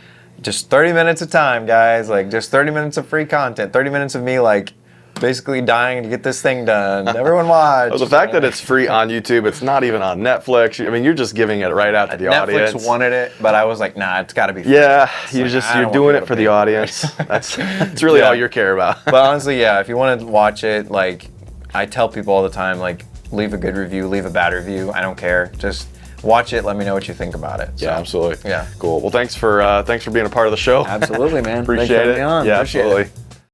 just 30 minutes of time, guys. Like just 30 minutes of free content. 30 minutes of me like basically dying to get this thing done. Everyone watch. Well, the fact that it's free on YouTube, it's not even on Netflix. I mean, you're just giving it right out to the audience. Netflix wanted it, but I was like, nah, it's got to be free. Yeah, It's you're doing it for the audience. That's really all you care about. But honestly, yeah, if you want to watch it, like I tell people all the time, like leave a good review, leave a bad review. I don't care. Just watch it. Let me know what you think about it. Yeah, absolutely. Yeah. Cool. Well, thanks for being a part of the show. Absolutely, man. Appreciate Thanks for it. having me on. Yeah, Appreciate absolutely. it.